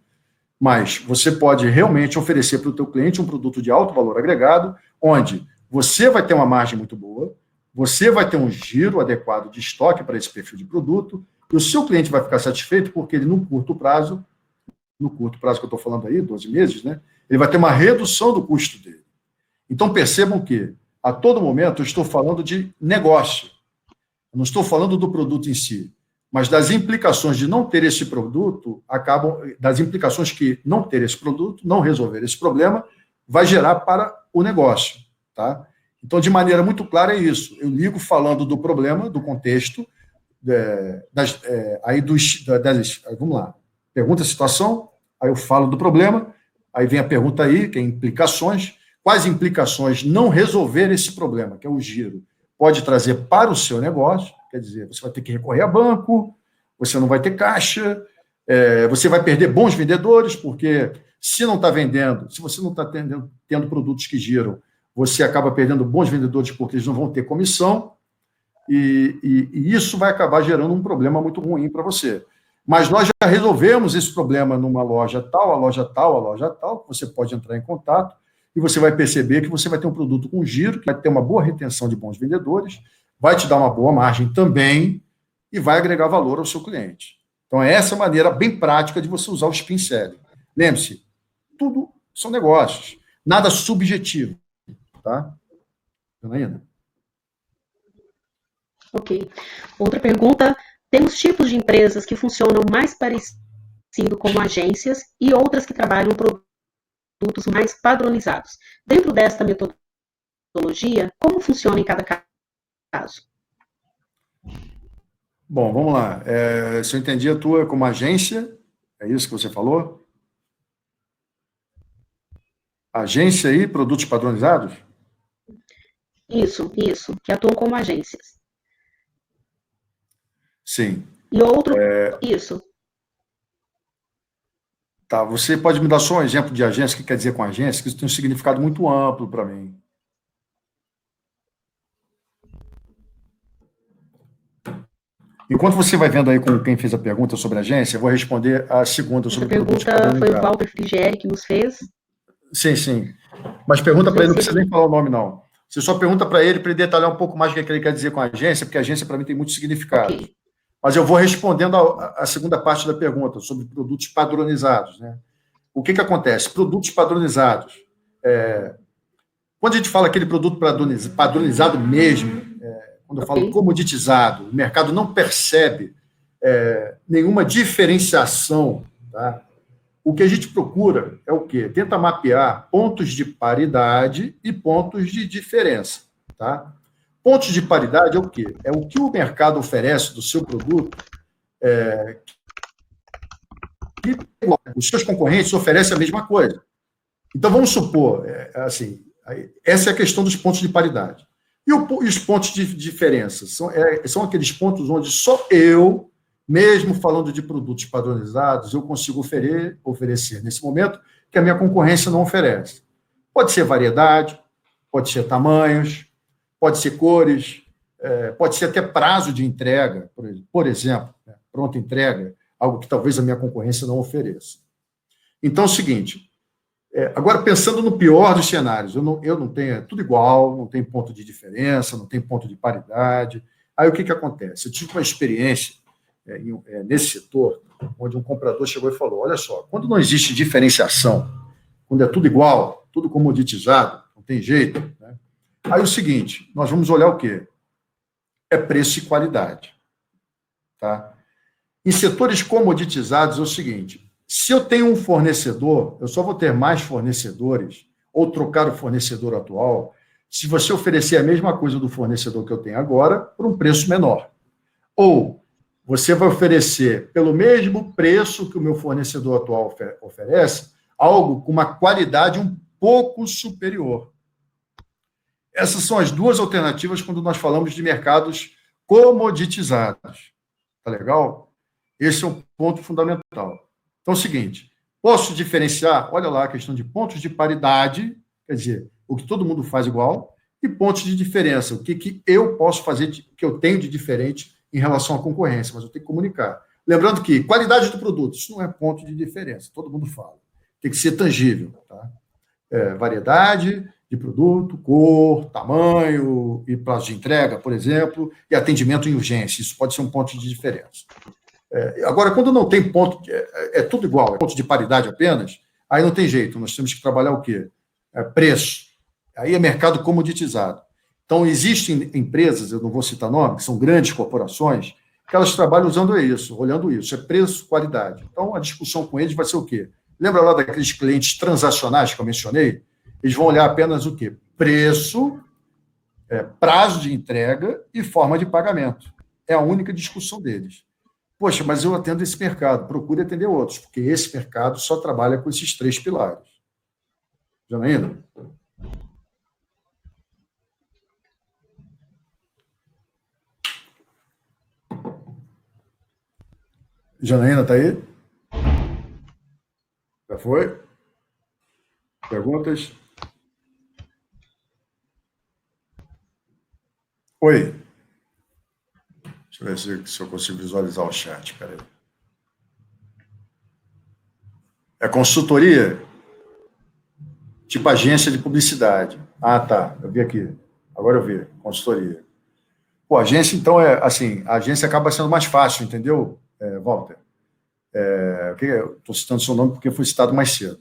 mas você pode realmente oferecer para o teu cliente um produto de alto valor agregado, onde você vai ter uma margem muito boa, você vai ter um giro adequado de estoque para esse perfil de produto, e o seu cliente vai ficar satisfeito porque ele, no curto prazo que eu estou falando aí, 12 meses, né, ele vai ter uma redução do custo dele. Então, percebam que, a todo momento, eu estou falando de negócio. Eu não estou falando do produto em si, mas das implicações de não ter esse produto, das implicações que não ter esse produto, não resolver esse problema, vai gerar para o negócio. Tá? Então, de maneira muito clara, é isso. Eu ligo falando do problema, do contexto, vamos lá. Pergunta a situação, aí eu falo do problema, aí vem a pergunta aí, que é implicações. Quais implicações não resolver esse problema, que é o giro, pode trazer para o seu negócio? Quer dizer, você vai ter que recorrer a banco, você não vai ter caixa, você vai perder bons vendedores, porque se não está vendendo, se você não está tendo produtos que giram, você acaba perdendo bons vendedores porque eles não vão ter comissão, e isso vai acabar gerando um problema muito ruim para você. Mas nós já resolvemos esse problema numa loja tal, a loja tal, a loja tal, você pode entrar em contato, e você vai perceber que você vai ter um produto com giro, que vai ter uma boa retenção de bons vendedores, vai te dar uma boa margem também, e vai agregar valor ao seu cliente. Então, é essa maneira bem prática de você usar o Spin Selling. Lembre-se, tudo são negócios, nada subjetivo. Tá? Janaína? Ok. Outra pergunta, temos tipos de empresas que funcionam mais parecido com agências e outras que trabalham produtos mais padronizados. Dentro desta metodologia, como funciona em cada caso? Bom, vamos lá. Se eu entendi a tua como agência, é isso que você falou? Agência e produtos padronizados? Isso, que atuam como agências. Sim. E outro, isso. Tá, você pode me dar só um exemplo de agência, o que quer dizer com agência? Que isso tem um significado muito amplo para mim. Enquanto você vai vendo aí com quem fez a pergunta sobre agência, eu vou responder a segunda sobre produtos padronizados. A pergunta foi o Walter Frigieri que nos fez. Sim. Mas pergunta para ele, não precisa nem falar o nome, não. Você só pergunta para ele detalhar um pouco mais o que ele quer dizer com agência, porque agência, para mim, tem muito significado. Okay. Mas eu vou respondendo a segunda parte da pergunta, sobre produtos padronizados. Né? O que acontece? Produtos padronizados. Quando a gente fala aquele produto padronizado mesmo, quando eu falo comoditizado, o mercado não percebe nenhuma diferenciação, tá? O que a gente procura é o quê? Tenta mapear pontos de paridade e pontos de diferença. Tá? Pontos de paridade é o quê? É o que o mercado oferece do seu produto, que os seus concorrentes oferecem a mesma coisa. Então, vamos supor, assim, essa é a questão dos pontos de paridade. E os pontos de diferença? São aqueles pontos onde só eu, mesmo falando de produtos padronizados, eu consigo oferecer nesse momento que a minha concorrência não oferece. Pode ser variedade, pode ser tamanhos, pode ser cores, pode ser até prazo de entrega, por exemplo, pronta entrega, algo que talvez a minha concorrência não ofereça. Então, é o seguinte, agora pensando no pior dos cenários, eu não tenho, é tudo igual, não tem ponto de diferença, não tem ponto de paridade. Aí o que acontece? Eu tive uma experiência nesse setor, onde um comprador chegou e falou, olha só, quando não existe diferenciação, quando é tudo igual, tudo comoditizado, não tem jeito, né? Aí o seguinte, nós vamos olhar o quê? É preço e qualidade. Tá? Em setores comoditizados é o seguinte, se eu tenho um fornecedor, eu só vou ter mais fornecedores, ou trocar o fornecedor atual, se você oferecer a mesma coisa do fornecedor que eu tenho agora, por um preço menor. Ou você vai oferecer, pelo mesmo preço que o meu fornecedor atual oferece, algo com uma qualidade um pouco superior. Essas são as duas alternativas quando nós falamos de mercados comoditizados. Tá legal? Esse é um ponto fundamental. Então, é o seguinte, posso diferenciar, olha lá, a questão de pontos de paridade, quer dizer, o que todo mundo faz igual, e pontos de diferença, o que eu posso fazer, que eu tenho de diferente em relação à concorrência, mas eu tenho que comunicar. Lembrando que qualidade do produto, isso não é ponto de diferença, todo mundo fala. Tem que ser tangível. Tá? Variedade de produto, cor, tamanho e prazo de entrega, por exemplo, e atendimento em urgência. Isso pode ser um ponto de diferença. Agora, quando não tem ponto, é tudo igual, é ponto de paridade apenas, aí não tem jeito, nós temos que trabalhar o quê? Preço. Aí é mercado comoditizado. Então, existem empresas, eu não vou citar nome, que são grandes corporações, que elas trabalham usando isso, olhando isso, é preço, qualidade. Então, a discussão com eles vai ser o quê? Lembra lá daqueles clientes transacionais que eu mencionei? Eles vão olhar apenas o quê? Preço, prazo de entrega e forma de pagamento. É a única discussão deles. Poxa, mas eu atendo esse mercado, procure atender outros, porque esse mercado só trabalha com esses 3 pilares. Janaína? Janaína, está aí? Já foi? Perguntas? Oi. Deixa eu ver se eu consigo visualizar o chat. Peraí. É consultoria? Tipo agência de publicidade. Ah, tá. Eu vi aqui. Agora eu vi. Consultoria. Pô, agência, então, assim, a agência acaba sendo mais fácil, entendeu, Walter? Eu estou citando seu nome porque foi citado mais cedo.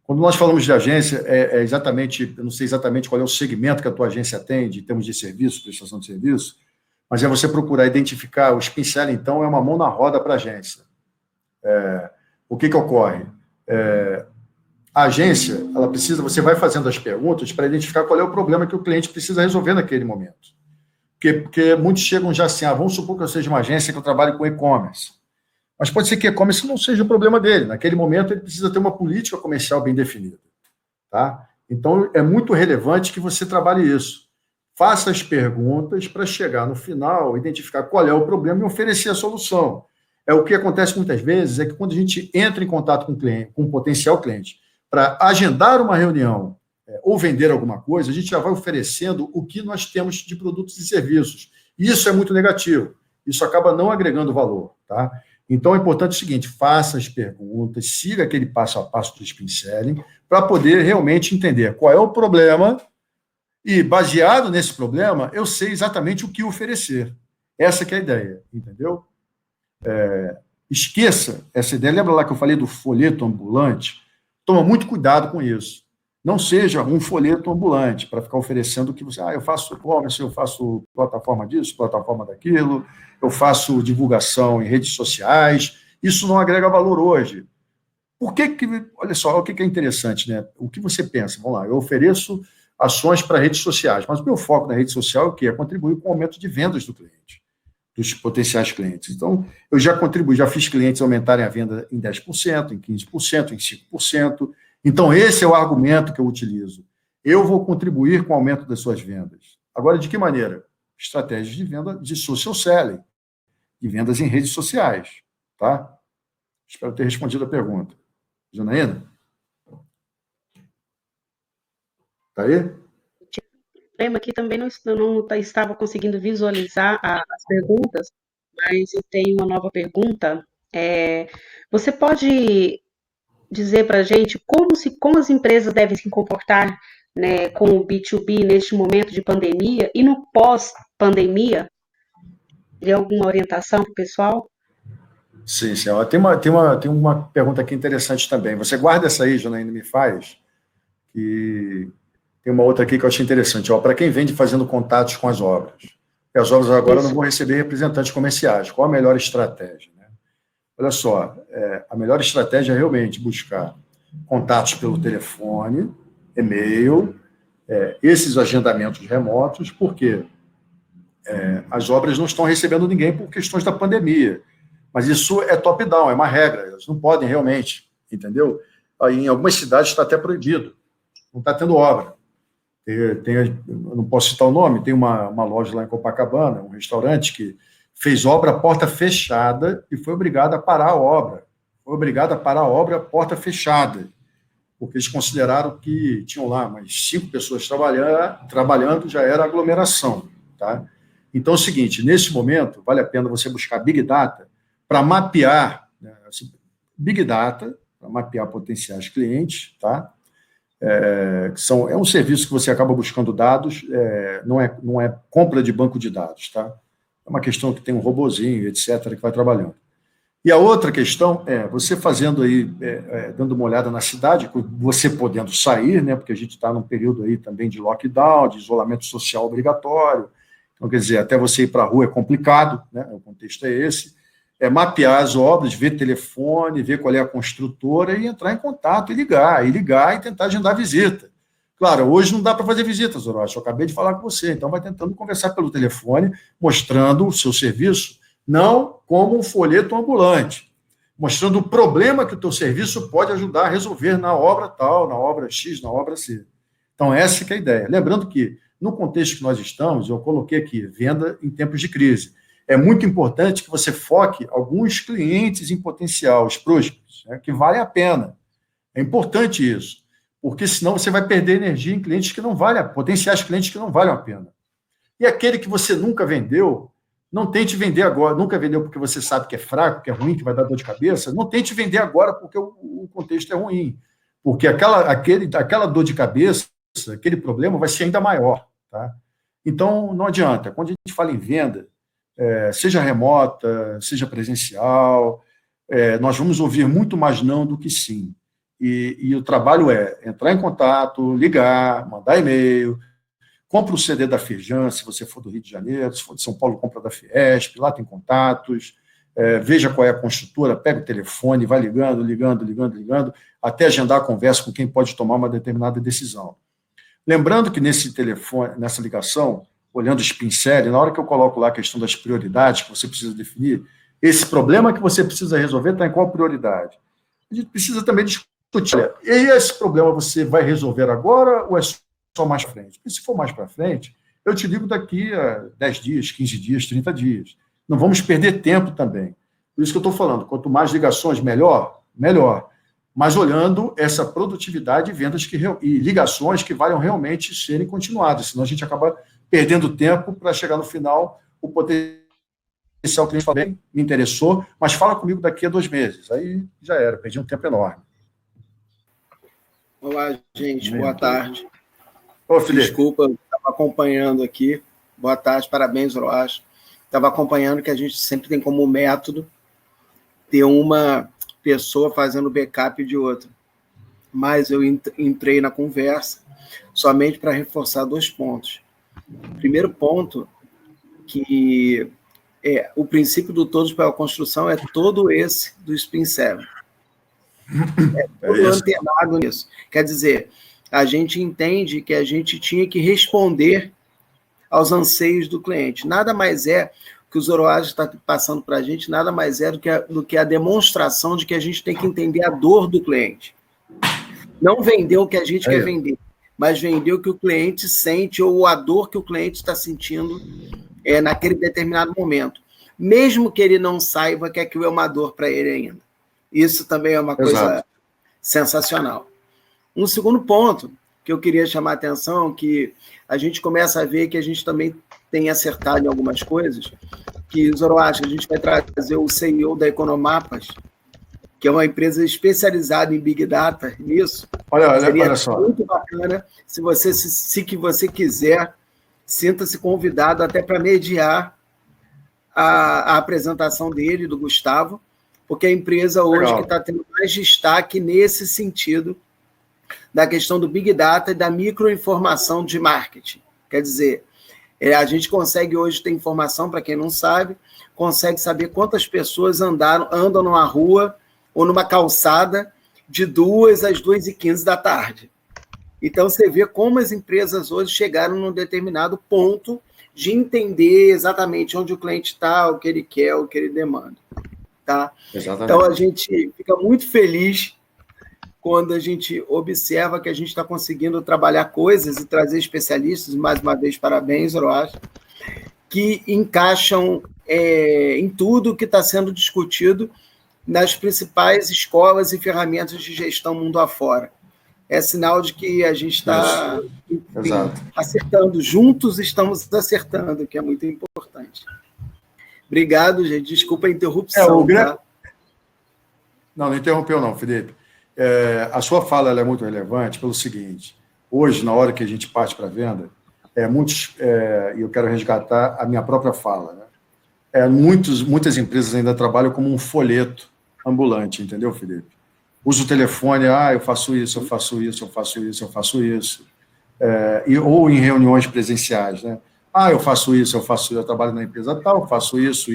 Quando nós falamos de agência, exatamente, eu não sei exatamente qual é o segmento que a tua agência atende, em termos de serviço, prestação de serviço, mas é você procurar identificar, o Spincel, então, é uma mão na roda para a agência. O que ocorre? A agência, ela precisa, você vai fazendo as perguntas para identificar qual é o problema que o cliente precisa resolver naquele momento. Porque muitos chegam já assim, vamos supor que eu seja uma agência que eu trabalho com e-commerce. Mas pode ser que e-commerce não seja o problema dele. Naquele momento, ele precisa ter uma política comercial bem definida. Tá? Então, é muito relevante que você trabalhe isso. Faça as perguntas para chegar no final, identificar qual é o problema e oferecer a solução. O que acontece muitas vezes é que quando a gente entra em contato com o cliente, com um potencial cliente, para agendar uma reunião ou vender alguma coisa, a gente já vai oferecendo o que nós temos de produtos e serviços. Isso é muito negativo. Isso acaba não agregando valor. Tá? Então, é importante o seguinte, faça as perguntas, siga aquele passo a passo do Spincelling, para poder realmente entender qual é o problema e, baseado nesse problema, eu sei exatamente o que oferecer. Essa que é a ideia, entendeu? Esqueça essa ideia. Lembra lá que eu falei do folheto ambulante? Toma muito cuidado com isso. Não seja um folheto ambulante para ficar oferecendo o que você... eu faço e-commerce, eu faço plataforma disso, plataforma daquilo, eu faço divulgação em redes sociais. Isso não agrega valor hoje. Por que... Olha só, o que é interessante, né? O que você pensa? Vamos lá, eu ofereço ações para redes sociais, mas o meu foco na rede social é o quê? É contribuir com o aumento de vendas do cliente, dos potenciais clientes. Então, eu já contribuí, já fiz clientes aumentarem a venda em 10%, em 15%, em 5%. Então, esse é o argumento que eu utilizo. Eu vou contribuir com o aumento das suas vendas. Agora, de que maneira? Estratégias de venda de social selling, de vendas em redes sociais. Tá? Espero ter respondido a pergunta. Janaína? Está aí? O problema aqui também não estava conseguindo visualizar as perguntas, mas eu tenho uma nova pergunta. Você pode dizer para a gente como as empresas devem se comportar, né, com o B2B neste momento de pandemia e no pós-pandemia? Tem alguma orientação para o pessoal? Sim, sim. Tem uma pergunta aqui interessante também. Você guarda essa aí, Janaína, me faz, que tem uma outra aqui que eu achei interessante. Para quem vende fazendo contatos com as obras. Porque as obras agora não vão receber representantes comerciais. Qual a melhor estratégia? Né? Olha só, a melhor estratégia é realmente buscar contatos pelo telefone, e-mail, esses agendamentos remotos, porque as obras não estão recebendo ninguém por questões da pandemia. Mas isso é top-down, é uma regra, elas não podem realmente, entendeu? Aí, em algumas cidades está até proibido, não está tendo obra, Eu não posso citar o nome, tem uma loja lá em Copacabana, um restaurante que fez obra porta fechada e foi obrigado a parar a obra. Foi obrigado a parar a obra porta fechada, porque eles consideraram que tinham lá umas 5 pessoas trabalhando, já era aglomeração. Tá? Então é o seguinte, nesse momento, vale a pena você buscar Big Data para mapear, né, Big Data, para mapear potenciais clientes, tá? É um serviço que você acaba buscando dados, não é compra de banco de dados, tá? É uma questão que tem um robozinho, etc., que vai trabalhando. E a outra questão é você fazendo aí, dando uma olhada na cidade, você podendo sair, né? Porque a gente está num período aí também de lockdown, de isolamento social obrigatório. Então, quer dizer, até você ir para a rua é complicado, né? O contexto é esse. Mapear as obras, ver telefone, ver qual é a construtora e entrar em contato, e ligar e tentar agendar visita. Claro, hoje não dá para fazer visitas, Orochi, eu acabei de falar com você, então vai tentando conversar pelo telefone, mostrando o seu serviço, não como um folheto ambulante, mostrando o problema que o teu serviço pode ajudar a resolver na obra tal, na obra X, na obra C. Então, essa que é a ideia. Lembrando que, no contexto que nós estamos, eu coloquei aqui, venda em tempos de crise. É muito importante que você foque alguns clientes em potencial, os prósperos, né, que valem a pena. É importante isso, porque senão você vai perder energia em clientes que não valem, potenciais clientes que não valem a pena. E aquele que você nunca vendeu, não tente vender agora, nunca vendeu porque você sabe que é fraco, que é ruim, que vai dar dor de cabeça, não tente vender agora porque o contexto é ruim, porque aquela dor de cabeça, aquele problema vai ser ainda maior. Tá? Então, não adianta. Quando a gente fala em venda, seja remota, seja presencial, nós vamos ouvir muito mais não do que sim. E o trabalho é entrar em contato, ligar, mandar e-mail, compra o CD da Firjan, se você for do Rio de Janeiro, se for de São Paulo, compra da Fiesp, lá tem contatos, veja qual é a construtora, pega o telefone, vai ligando, até agendar a conversa com quem pode tomar uma determinada decisão. Lembrando que nesse telefone, nessa ligação, olhando os pincéis, na hora que eu coloco lá a questão das prioridades que você precisa definir, esse problema que você precisa resolver está em qual prioridade? A gente precisa também discutir, olha, e esse problema você vai resolver agora ou é só mais para frente? Porque se for mais para frente, eu te ligo daqui a 10 dias, 15 dias, 30 dias. Não vamos perder tempo também. Por isso que eu estou falando, quanto mais ligações, melhor. Mas olhando essa produtividade e vendas e ligações que valham realmente serem continuadas, senão a gente acaba perdendo tempo para chegar no final, o potencial cliente fala, bem, me interessou, mas fala comigo daqui a 2 meses. Aí já era, perdi um tempo enorme. Olá, gente, boa tarde. Ô, Felipe. Desculpa, estava acompanhando aqui. Boa tarde, parabéns, Orochi. Estava acompanhando que a gente sempre tem como método ter uma pessoa fazendo backup de outra. Mas eu entrei na conversa somente para reforçar 2 pontos. Primeiro ponto, que o princípio do todos para a construção é todo esse do Spin 7. Todo antenado nisso. Quer dizer, a gente entende que a gente tinha que responder aos anseios do cliente. Nada mais é que o Zoroastro está passando para a gente, nada mais é do que a demonstração de que a gente tem que entender a dor do cliente. Não vender o que a gente quer vender, mas vender o que o cliente sente ou a dor que o cliente está sentindo naquele determinado momento. Mesmo que ele não saiba que aquilo é uma dor para ele ainda. Isso também é uma coisa sensacional. Um segundo ponto que eu queria chamar a atenção, que a gente começa a ver que a gente também tem acertado em algumas coisas, que, Zoroastro, a gente vai trazer o CEO da Economapas, que é uma empresa especializada em Big Data nisso. Seria só muito bacana, se você quiser, sinta-se convidado até para mediar a apresentação dele, do Gustavo, porque a empresa hoje que está tendo mais destaque nesse sentido da questão do Big Data e da microinformação de marketing. Quer dizer, a gente consegue hoje ter informação, para quem não sabe, consegue saber quantas pessoas andam numa rua ou numa calçada de 2 às 2h15 da tarde. Então, você vê como as empresas hoje chegaram num determinado ponto de entender exatamente onde o cliente está, o que ele quer, o que ele demanda. Tá? Então, a gente fica muito feliz quando a gente observa que a gente está conseguindo trabalhar coisas e trazer especialistas, mais uma vez, parabéns, eu acho, que encaixam em tudo que está sendo discutido nas principais escolas e ferramentas de gestão mundo afora. É sinal de que a gente está acertando. Juntos estamos acertando, que é muito importante. Obrigado, gente. Desculpa a interrupção. Tá? Não interrompeu não, Felipe. A sua fala ela é muito relevante pelo seguinte: hoje, na hora que a gente parte para a venda, e eu quero resgatar a minha própria fala, né? Muitas empresas ainda trabalham como um folheto ambulante, entendeu, Felipe? Usa o telefone, eu faço isso, eu faço isso, eu faço isso, eu faço isso. Ou em reuniões presenciais, né? Eu faço isso, eu trabalho na empresa tal, faço isso.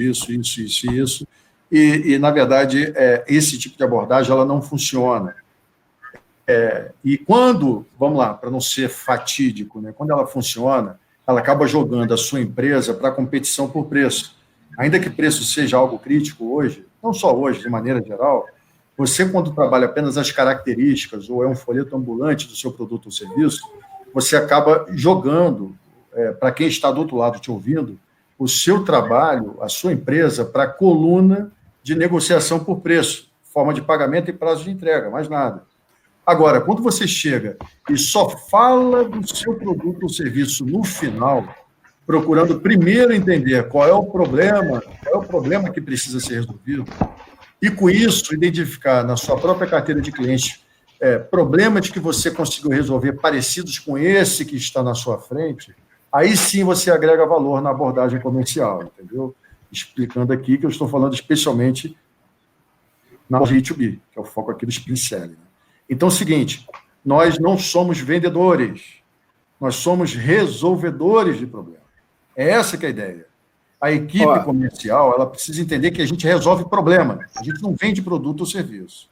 E na verdade, esse tipo de abordagem ela não funciona. E quando, vamos lá, para não ser fatídico, né? Quando ela funciona, ela acaba jogando a sua empresa para a competição por preço. Ainda que preço seja algo crítico hoje, não só hoje, de maneira geral, você, quando trabalha apenas as características ou é um folheto ambulante do seu produto ou serviço, você acaba jogando, para quem está do outro lado te ouvindo, o seu trabalho, a sua empresa, para a coluna de negociação por preço, forma de pagamento e prazo de entrega, mais nada. Agora, quando você chega e só fala do seu produto ou serviço no final, procurando primeiro entender qual é o problema que precisa ser resolvido, e com isso identificar na sua própria carteira de clientes problemas que você conseguiu resolver parecidos com esse que está na sua frente, aí sim você agrega valor na abordagem comercial, entendeu? Explicando aqui que eu estou falando especialmente na B2B, que é o foco aqui do Sprint Selling. Então é o seguinte, nós não somos vendedores, nós somos resolvedores de problemas. É essa que é a ideia. A equipe comercial ela precisa entender que a gente resolve problema, a gente não vende produto ou serviço.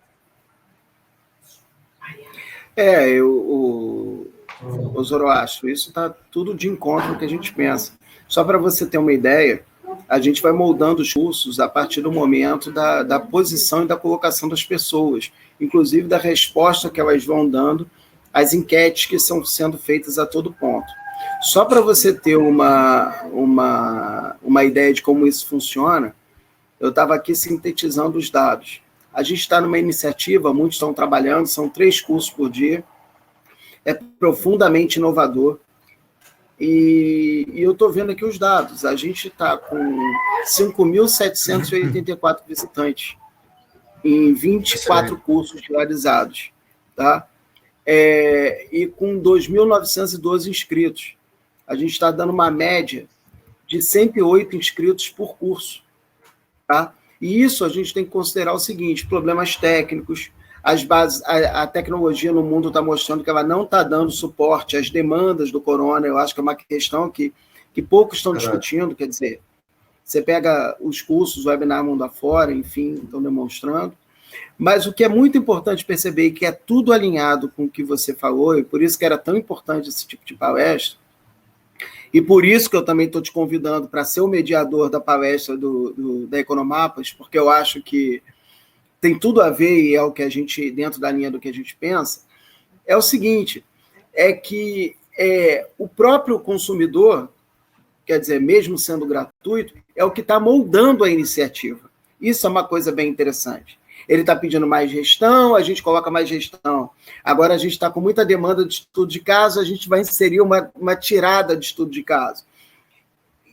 O Zoroastro, isso está tudo de encontro ao que a gente pensa. Só para você ter uma ideia, a gente vai moldando os cursos a partir do momento da posição e da colocação das pessoas, inclusive da resposta que elas vão dando às enquetes que estão sendo feitas a todo ponto. Só para você ter uma ideia de como isso funciona, eu estava aqui sintetizando os dados. A gente está numa iniciativa, muitos estão trabalhando, são 3 cursos por dia, é profundamente inovador, e eu estou vendo aqui os dados. A gente está com 5.784 visitantes em 24 cursos realizados, tá? E com 2.912 inscritos. A gente está dando uma média de 108 inscritos por curso, tá? E isso a gente tem que considerar o seguinte: problemas técnicos, as bases, a tecnologia no mundo está mostrando que ela não está dando suporte às demandas do corona. Eu acho que é uma questão que poucos estão discutindo. Quer dizer, você pega os cursos, o webinar mundo afora, enfim, estão demonstrando. Mas o que é muito importante perceber, e que é tudo alinhado com o que você falou, e por isso que era tão importante esse tipo de palestra, e por isso que eu também estou te convidando para ser o mediador da palestra da Economapas, porque eu acho que tem tudo a ver, e é o que a gente, dentro da linha do que a gente pensa, é o seguinte, é que o próprio consumidor, quer dizer, mesmo sendo gratuito, é o que está moldando a iniciativa. Isso é uma coisa bem interessante. Ele está pedindo mais gestão, a gente coloca mais gestão. Agora a gente está com muita demanda de estudo de caso, a gente vai inserir uma tirada de estudo de caso.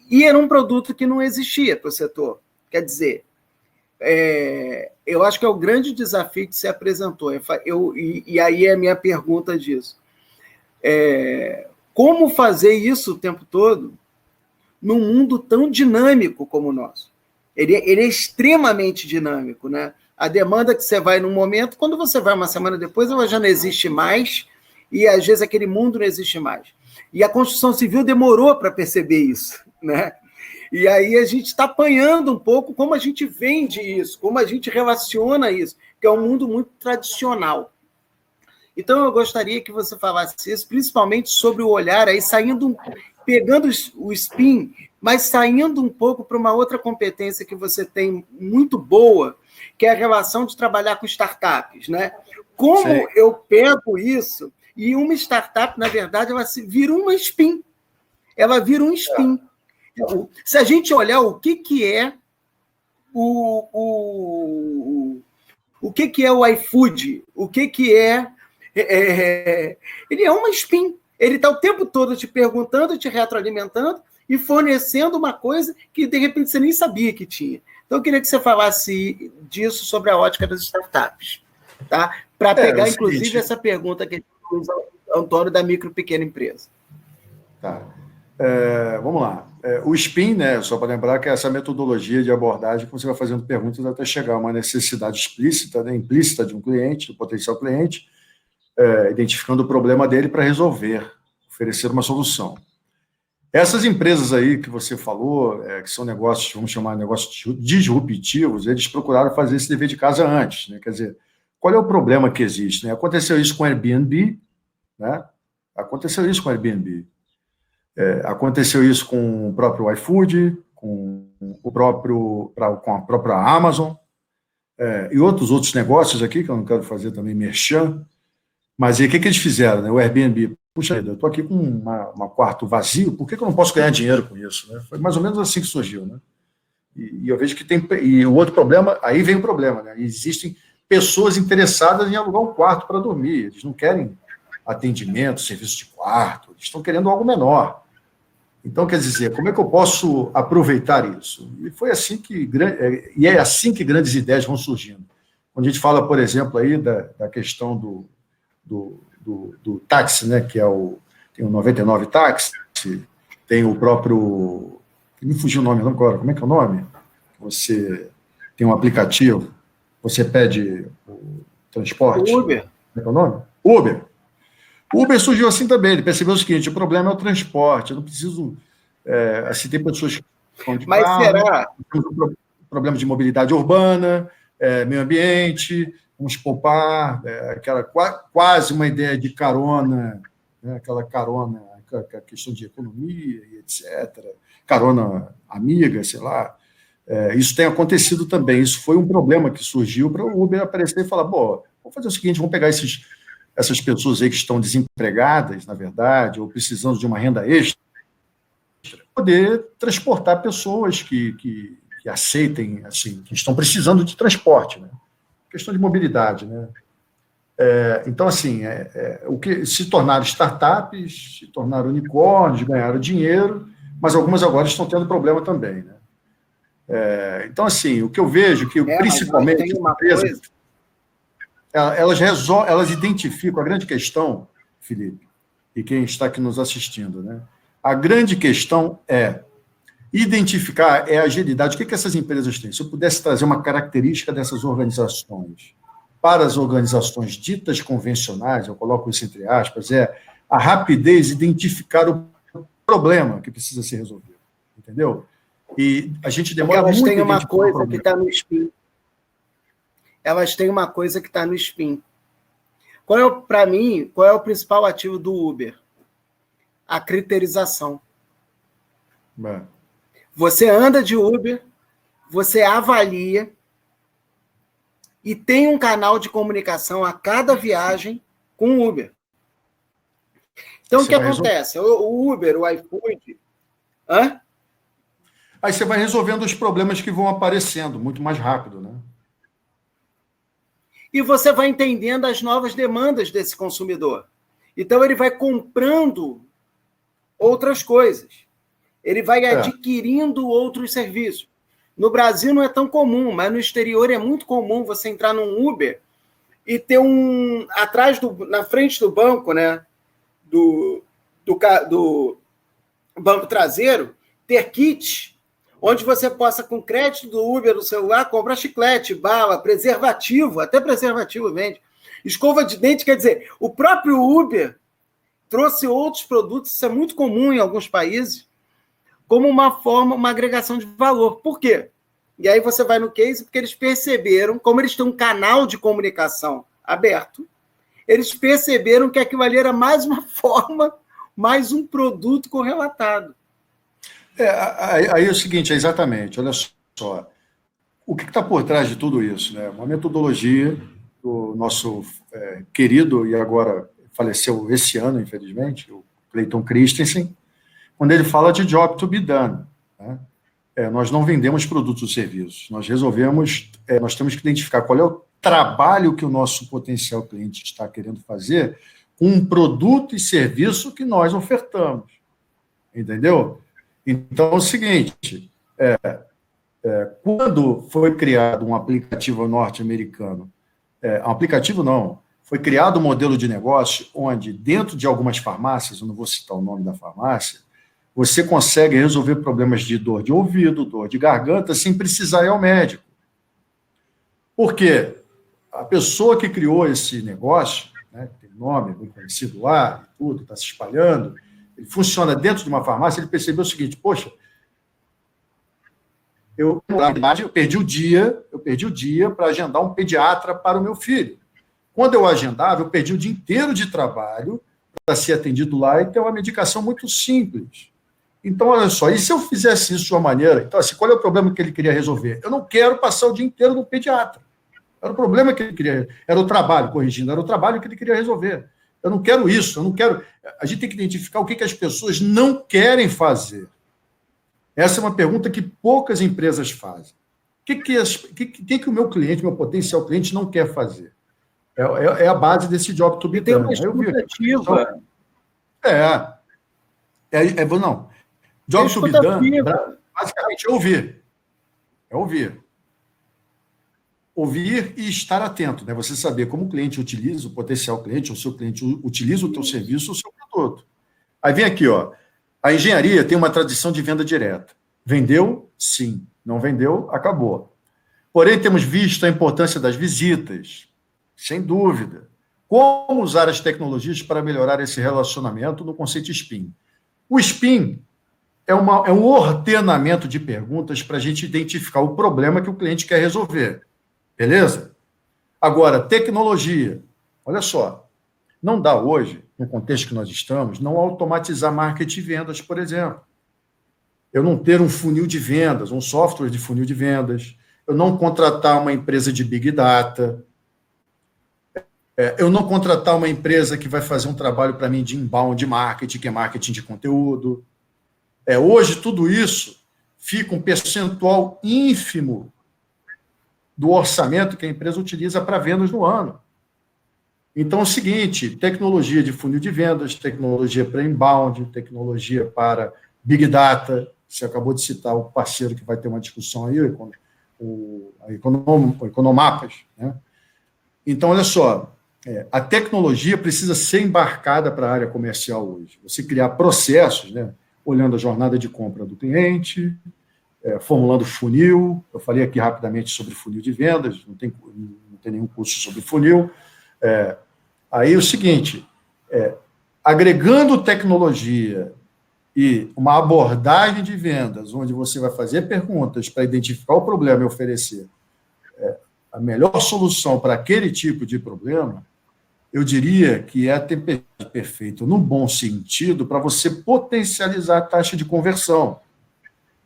E era um produto que não existia para o setor. Quer dizer, eu acho que é o grande desafio que se apresentou. E aí é a minha pergunta disso. Como fazer isso o tempo todo num mundo tão dinâmico como o nosso? Ele é extremamente dinâmico, né? A demanda que você vai num momento, quando você vai uma semana depois, ela já não existe mais, e às vezes aquele mundo não existe mais. E a construção civil demorou para perceber isso, né? E aí a gente está apanhando um pouco como a gente vende isso, como a gente relaciona isso, que é um mundo muito tradicional. Então eu gostaria que você falasse isso, principalmente sobre o olhar aí, pegando o spin, mas saindo um pouco para uma outra competência que você tem muito boa, que é a relação de trabalhar com startups, né? como eu pego isso, e uma startup, na verdade, ela vira uma spin. Ela vira um spin. Se a gente olhar o que é o que é o iFood, ele é uma spin. Ele está o tempo todo te perguntando, te retroalimentando e fornecendo uma coisa que, de repente, você nem sabia que tinha. Então, eu queria que você falasse disso sobre a ótica das startups, tá? Para pegar, inclusive, essa pergunta que fez o Antônio da micro e pequena empresa. Tá. Vamos lá. O SPIN, né, só para lembrar que é essa metodologia de abordagem que você vai fazendo perguntas até chegar a uma necessidade explícita, né, implícita de um cliente, do potencial cliente, identificando o problema dele para resolver, oferecer uma solução. Essas empresas aí que você falou, que são negócios, vamos chamar de negócios disruptivos, eles procuraram fazer esse dever de casa antes, né? Quer dizer, qual é o problema que existe? Né? Aconteceu isso com o Airbnb, né? Aconteceu isso com isso com o próprio iFood, com a própria Amazon, e outros negócios aqui, que eu não quero fazer também merchan. Mas aí o que eles fizeram? Né? O Airbnb, puxa vida, eu estou aqui com um quarto vazio, por que eu não posso ganhar dinheiro com isso? Né? Foi mais ou menos assim que surgiu. Né? E eu vejo que tem... E o outro problema, aí vem o problema, né? Existem pessoas interessadas em alugar um quarto para dormir, eles não querem atendimento, serviço de quarto, eles estão querendo algo menor. Então, quer dizer, como é que eu posso aproveitar isso? E foi assim que é assim que grandes ideias vão surgindo. Quando a gente fala, por exemplo, aí da questão do táxi, né, que tem o 99 táxi, tem o próprio... Me fugiu o nome agora, como é que é o nome? Você tem um aplicativo, você pede o transporte. Uber. Como é que é o nome? Uber. O Uber surgiu assim também, ele percebeu o seguinte, o problema é o transporte, eu não preciso... assim, tem pessoas que estão de Mas carro, será? temos um problema de mobilidade urbana, meio ambiente, vamos poupar, aquela quase uma ideia de carona, né, aquela carona, a questão de economia e etc., carona amiga, sei lá. Isso tem acontecido também, isso foi um problema que surgiu para o Uber aparecer e falar, vamos fazer o seguinte, vamos pegar essas pessoas aí que estão desempregadas, na verdade, ou precisando de uma renda extra, poder transportar pessoas que aceitem, assim, que estão precisando de transporte, né? Questão de mobilidade, né? Então, assim, o que se tornaram startups, se tornaram unicórnios, ganharam dinheiro, mas algumas agora estão tendo problema também, né? Então, assim, o que eu vejo que principalmente as empresas, elas identificam a grande questão, Felipe, e quem está aqui nos assistindo, né? A grande questão é identificar a agilidade. O que essas empresas têm? Se eu pudesse trazer uma característica dessas organizações para as organizações ditas convencionais, eu coloco isso entre aspas, a rapidez de identificar o problema que precisa ser resolvido. Entendeu? E a gente demora muito... Elas têm uma coisa que está no spin. Elas têm uma coisa que está no spin. Para mim, qual é o principal ativo do Uber? A criterização. Você anda de Uber, você avalia e tem um canal de comunicação a cada viagem com o Uber. Então, o que acontece? O Uber, o iFood... Aí você vai resolvendo os problemas que vão aparecendo muito mais rápido, né? E você vai entendendo as novas demandas desse consumidor. Então, ele vai comprando outras coisas. Ele vai adquirindo outros serviços. No Brasil não é tão comum, mas no exterior é muito comum você entrar num Uber e ter na frente do banco, né, do banco traseiro, ter kits onde você possa, com crédito do Uber no celular, comprar chiclete, bala, preservativo, até preservativo vende, escova de dente, quer dizer, o próprio Uber trouxe outros produtos, isso é muito comum em alguns países, como uma agregação de valor. Por quê? E aí você vai no case, porque eles perceberam, como eles têm um canal de comunicação aberto, eles perceberam que aquilo ali era mais uma forma, mais um produto correlatado. Aí é o seguinte, exatamente, olha só, o que está por trás de tudo isso? Né? Uma metodologia do nosso querido, e agora faleceu esse ano, infelizmente, o Clayton Christensen, quando ele fala de job to be done. Né? Nós não vendemos produtos ou serviços, nós temos que identificar qual é o trabalho que o nosso potencial cliente está querendo fazer com um produto e serviço que nós ofertamos. Entendeu? Então, é o seguinte, quando foi criado um aplicativo norte-americano, foi criado um modelo de negócio onde, dentro de algumas farmácias, eu não vou citar o nome da farmácia, você consegue resolver problemas de dor de ouvido, dor de garganta, sem precisar ir ao médico. Por quê? A pessoa que criou esse negócio, né, tem nome, bem conhecido lá, tudo, está se espalhando, ele funciona dentro de uma farmácia, ele percebeu o seguinte, poxa, eu perdi o dia para agendar um pediatra para o meu filho. Quando eu agendava, eu perdi o dia inteiro de trabalho para ser atendido lá e ter uma medicação muito simples. Então, olha só, e se eu fizesse isso de uma maneira... Então, assim, qual é o problema que ele queria resolver? Eu não quero passar o dia inteiro no pediatra. Era o problema que ele queria... Era o trabalho, corrigindo, era o trabalho que ele queria resolver. Eu não quero isso, eu não quero... A gente tem que identificar o que as pessoas não querem fazer. Essa é uma pergunta que poucas empresas fazem. O que o meu cliente, meu potencial cliente, não quer fazer? É a base desse job to be done. Tem uma escutativa. Não. Job to be done, basicamente, é ouvir. É ouvir. Ouvir e estar atento, né? Você saber como o cliente utiliza, o potencial cliente, ou o seu cliente utiliza o teu serviço ou o seu produto. Aí vem aqui, ó. A engenharia tem uma tradição de venda direta. Vendeu? Sim. Não vendeu? Acabou. Porém, temos visto a importância das visitas, sem dúvida. Como usar as tecnologias para melhorar esse relacionamento no conceito SPIN? O SPIN é um ordenamento de perguntas para a gente identificar o problema que o cliente quer resolver. Beleza? Agora, tecnologia. Olha só, não dá hoje, no contexto que nós estamos, não automatizar marketing e vendas, por exemplo. Eu não ter um funil de vendas, um software de funil de vendas, eu não contratar uma empresa de Big Data, eu não contratar uma empresa que vai fazer um trabalho para mim de inbound marketing, que é marketing de conteúdo. Hoje, tudo isso fica um percentual ínfimo do orçamento que a empresa utiliza para vendas no ano. Então, é o seguinte, tecnologia de funil de vendas, tecnologia para inbound, tecnologia para Big Data, você acabou de citar o parceiro que vai ter uma discussão aí, o Economapas, né? Então, olha só, a tecnologia precisa ser embarcada para a área comercial hoje. Você criar processos, né, olhando a jornada de compra do cliente, formulando funil. Eu falei aqui rapidamente sobre funil de vendas, não tem nenhum curso sobre funil. Aí é o seguinte, agregando tecnologia e uma abordagem de vendas, onde você vai fazer perguntas para identificar o problema e oferecer a melhor solução para aquele tipo de problema, eu diria que é a tempestade perfeita, no bom sentido, para você potencializar a taxa de conversão.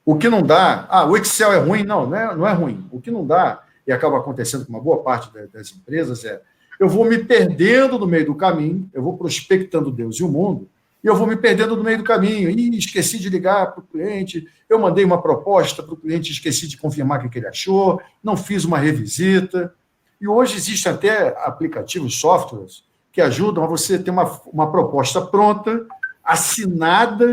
O que não dá... o Excel é ruim? Não é ruim. O que não dá, e acaba acontecendo com uma boa parte das empresas, eu vou me perdendo no meio do caminho, eu vou prospectando Deus e o mundo, e eu vou me perdendo no meio do caminho. Esqueci de ligar para o cliente, eu mandei uma proposta para o cliente, esqueci de confirmar o que ele achou, não fiz uma revisita. E hoje existem até aplicativos, softwares, que ajudam a você ter uma proposta pronta, assinada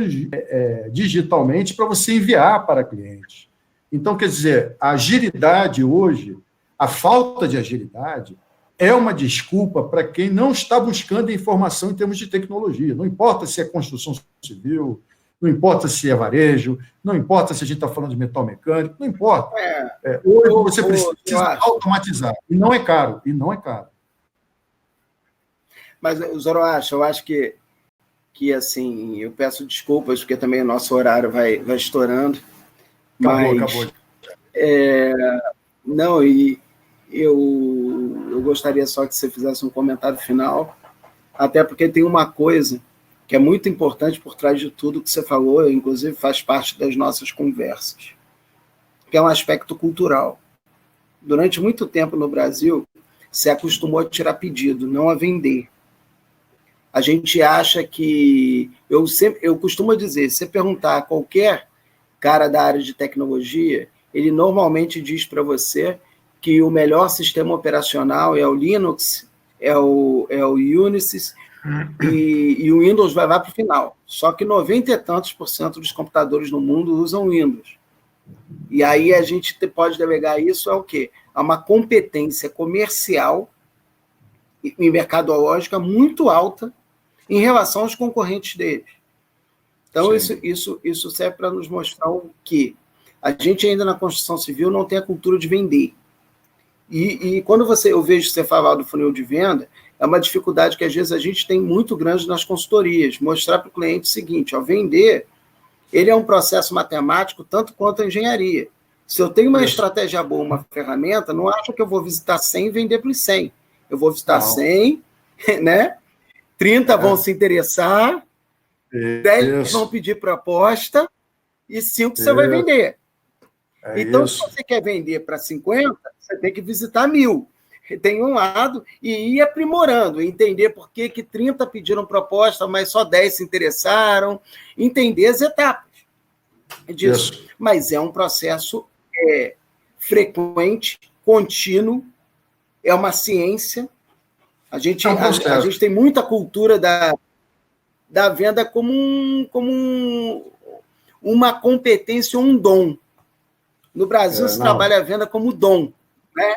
digitalmente, para você enviar para cliente. Então, quer dizer, a agilidade hoje, a falta de agilidade, é uma desculpa para quem não está buscando informação em termos de tecnologia. Não importa se é construção civil, não importa se é varejo, não importa se a gente está falando de metal mecânico, não importa. Hoje você precisa automatizar. E não é caro. Mas, Zoroastro, eu acho que assim, eu peço desculpas, porque também o nosso horário vai estourando. Acabou. Não, e eu gostaria só que você fizesse um comentário final, até porque tem uma coisa que é muito importante por trás de tudo que você falou, inclusive faz parte das nossas conversas, que é um aspecto cultural. Durante muito tempo no Brasil, se acostumou a tirar pedido, não a vender. A gente acha que... Eu costumo dizer, se você perguntar a qualquer cara da área de tecnologia, ele normalmente diz para você que o melhor sistema operacional é o Linux, é o Unisys, e o Windows vai para o final. Só que 90 e tantos % dos computadores no mundo usam Windows. E aí a gente pode delegar isso ao quê? A uma competência comercial e mercadológica muito alta em relação aos concorrentes deles. Então, isso serve para nos mostrar que a gente ainda na construção civil não tem a cultura de vender. E quando eu vejo você falar do funil de venda, é uma dificuldade que às vezes a gente tem muito grande nas consultorias, mostrar para o cliente o seguinte, vender, ele é um processo matemático tanto quanto a engenharia. Se eu tenho uma estratégia boa, uma ferramenta, não acho que eu vou visitar 100 e vender para os 100. Eu vou visitar 100, né? 30 vão se interessar, 10 vão pedir proposta e 5 você vai vender. Então, se você quer vender para 50, você tem que visitar 1000. Tem um lado e ir aprimorando, entender por que 30 pediram proposta, mas só 10 se interessaram, entender as etapas disso. Mas é um processo frequente, contínuo, é uma ciência. A gente tem muita cultura da venda como uma competência ou um dom. No Brasil, se trabalha a venda como dom, né?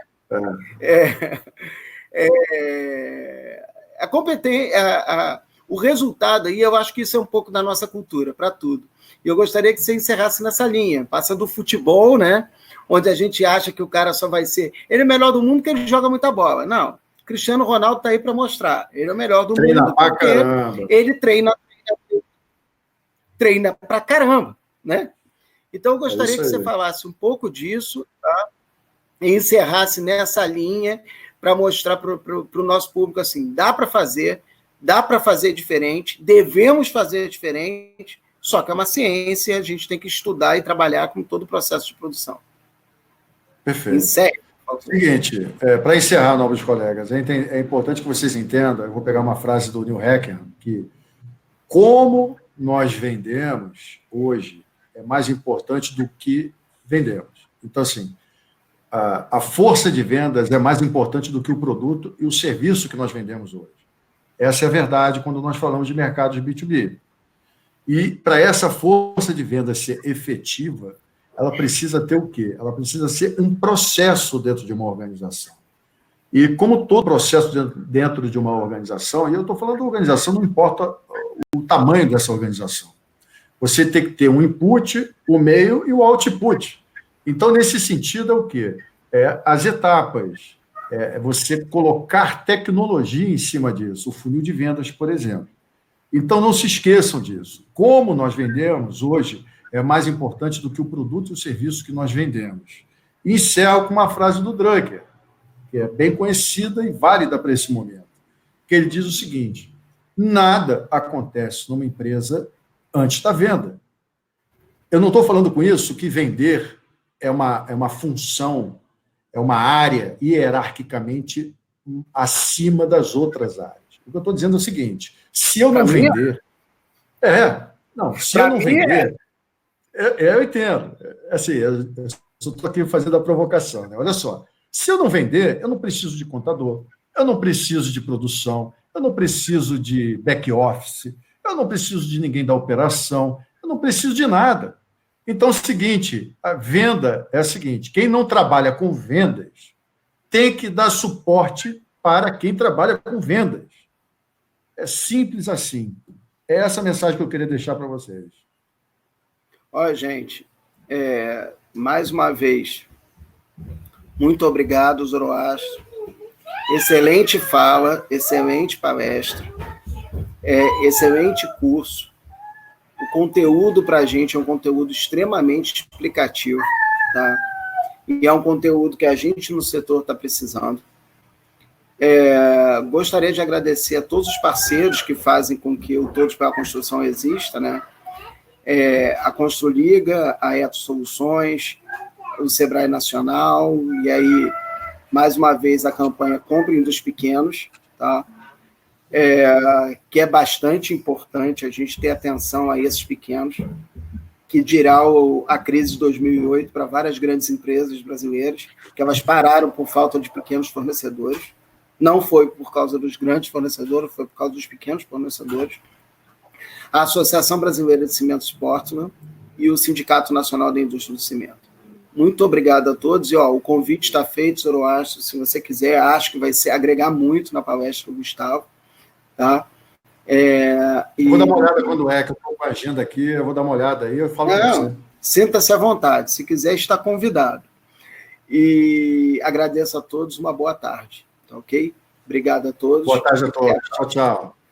A competência, o resultado aí, eu acho que isso é um pouco da nossa cultura, para tudo. E eu gostaria que você encerrasse nessa linha, passa do futebol, né? Onde a gente acha que o cara só vai ser... Ele é o melhor do mundo porque ele joga muita bola. Não, Cristiano Ronaldo está aí para mostrar. Ele é o melhor do mundo porque ele treina pra caramba, né? Então, eu gostaria que você falasse um pouco disso, tá? E encerrasse nessa linha para mostrar para o nosso público assim, dá para fazer diferente, devemos fazer diferente, só que é uma ciência, a gente tem que estudar e trabalhar com todo o processo de produção. Perfeito. Seguinte, para encerrar, nobres colegas, é importante que vocês entendam, eu vou pegar uma frase do Neil Hacker, que como nós vendemos hoje é mais importante do que vendemos. Então, assim, a força de vendas é mais importante do que o produto e o serviço que nós vendemos hoje. Essa é a verdade quando nós falamos de mercados B2B. E para essa força de venda ser efetiva, ela precisa ter o quê? Ela precisa ser um processo dentro de uma organização. E como todo processo dentro de uma organização, e eu estou falando de organização, não importa o tamanho dessa organização. Você tem que ter um input, o meio e o output. Então, nesse sentido, é o quê? As etapas. Você colocar tecnologia em cima disso, o funil de vendas, por exemplo. Então, não se esqueçam disso. Como nós vendemos hoje é mais importante do que o produto e o serviço que nós vendemos. E encerro com uma frase do Drucker, que é bem conhecida e válida para esse momento, que ele diz o seguinte: nada acontece numa empresa antes da venda. Eu não estou falando com isso que vender é uma função, é uma área hierarquicamente acima das outras áreas. O que eu estou dizendo é o seguinte: se eu não vender... se eu não vender... Eu entendo. Assim, eu estou aqui fazendo a provocação, né? Olha só. Se eu não vender, eu não preciso de contador, eu não preciso de produção, eu não preciso de back-office, eu não preciso de ninguém da operação, eu não preciso de nada. Então, é o seguinte, a venda é a seguinte: quem não trabalha com vendas tem que dar suporte para quem trabalha com vendas. É simples assim. É essa a mensagem que eu queria deixar para vocês. Olha, gente, mais uma vez, muito obrigado, Zoroastro. Excelente fala, excelente palestra, excelente curso. O conteúdo para a gente é um conteúdo extremamente explicativo, tá? E é um conteúdo que a gente no setor está precisando. Gostaria de agradecer a todos os parceiros que fazem com que o Todos pela Construção exista, né? A Construliga, a Eto Soluções, o Sebrae Nacional, e aí mais uma vez, a campanha Comprem dos Pequenos, tá? Que é bastante importante a gente ter atenção a esses pequenos, que dirá a crise de 2008 para várias grandes empresas brasileiras, que elas pararam por falta de pequenos fornecedores. Não foi por causa dos grandes fornecedores, foi por causa dos pequenos fornecedores. A Associação Brasileira de Cimentos Portland e o Sindicato Nacional da Indústria do Cimento. Muito obrigado a todos. E o convite está feito, Zoroastro, se você quiser, acho que vai agregar muito na palestra do Gustavo. Tá? Vou dar uma olhada quando que eu estou com a agenda aqui, eu vou dar uma olhada aí, eu falo com você. Sinta-se à vontade, se quiser, está convidado. E agradeço a todos, uma boa tarde, tá ok? Obrigado a todos. Boa tarde a todos. Tchau, tchau.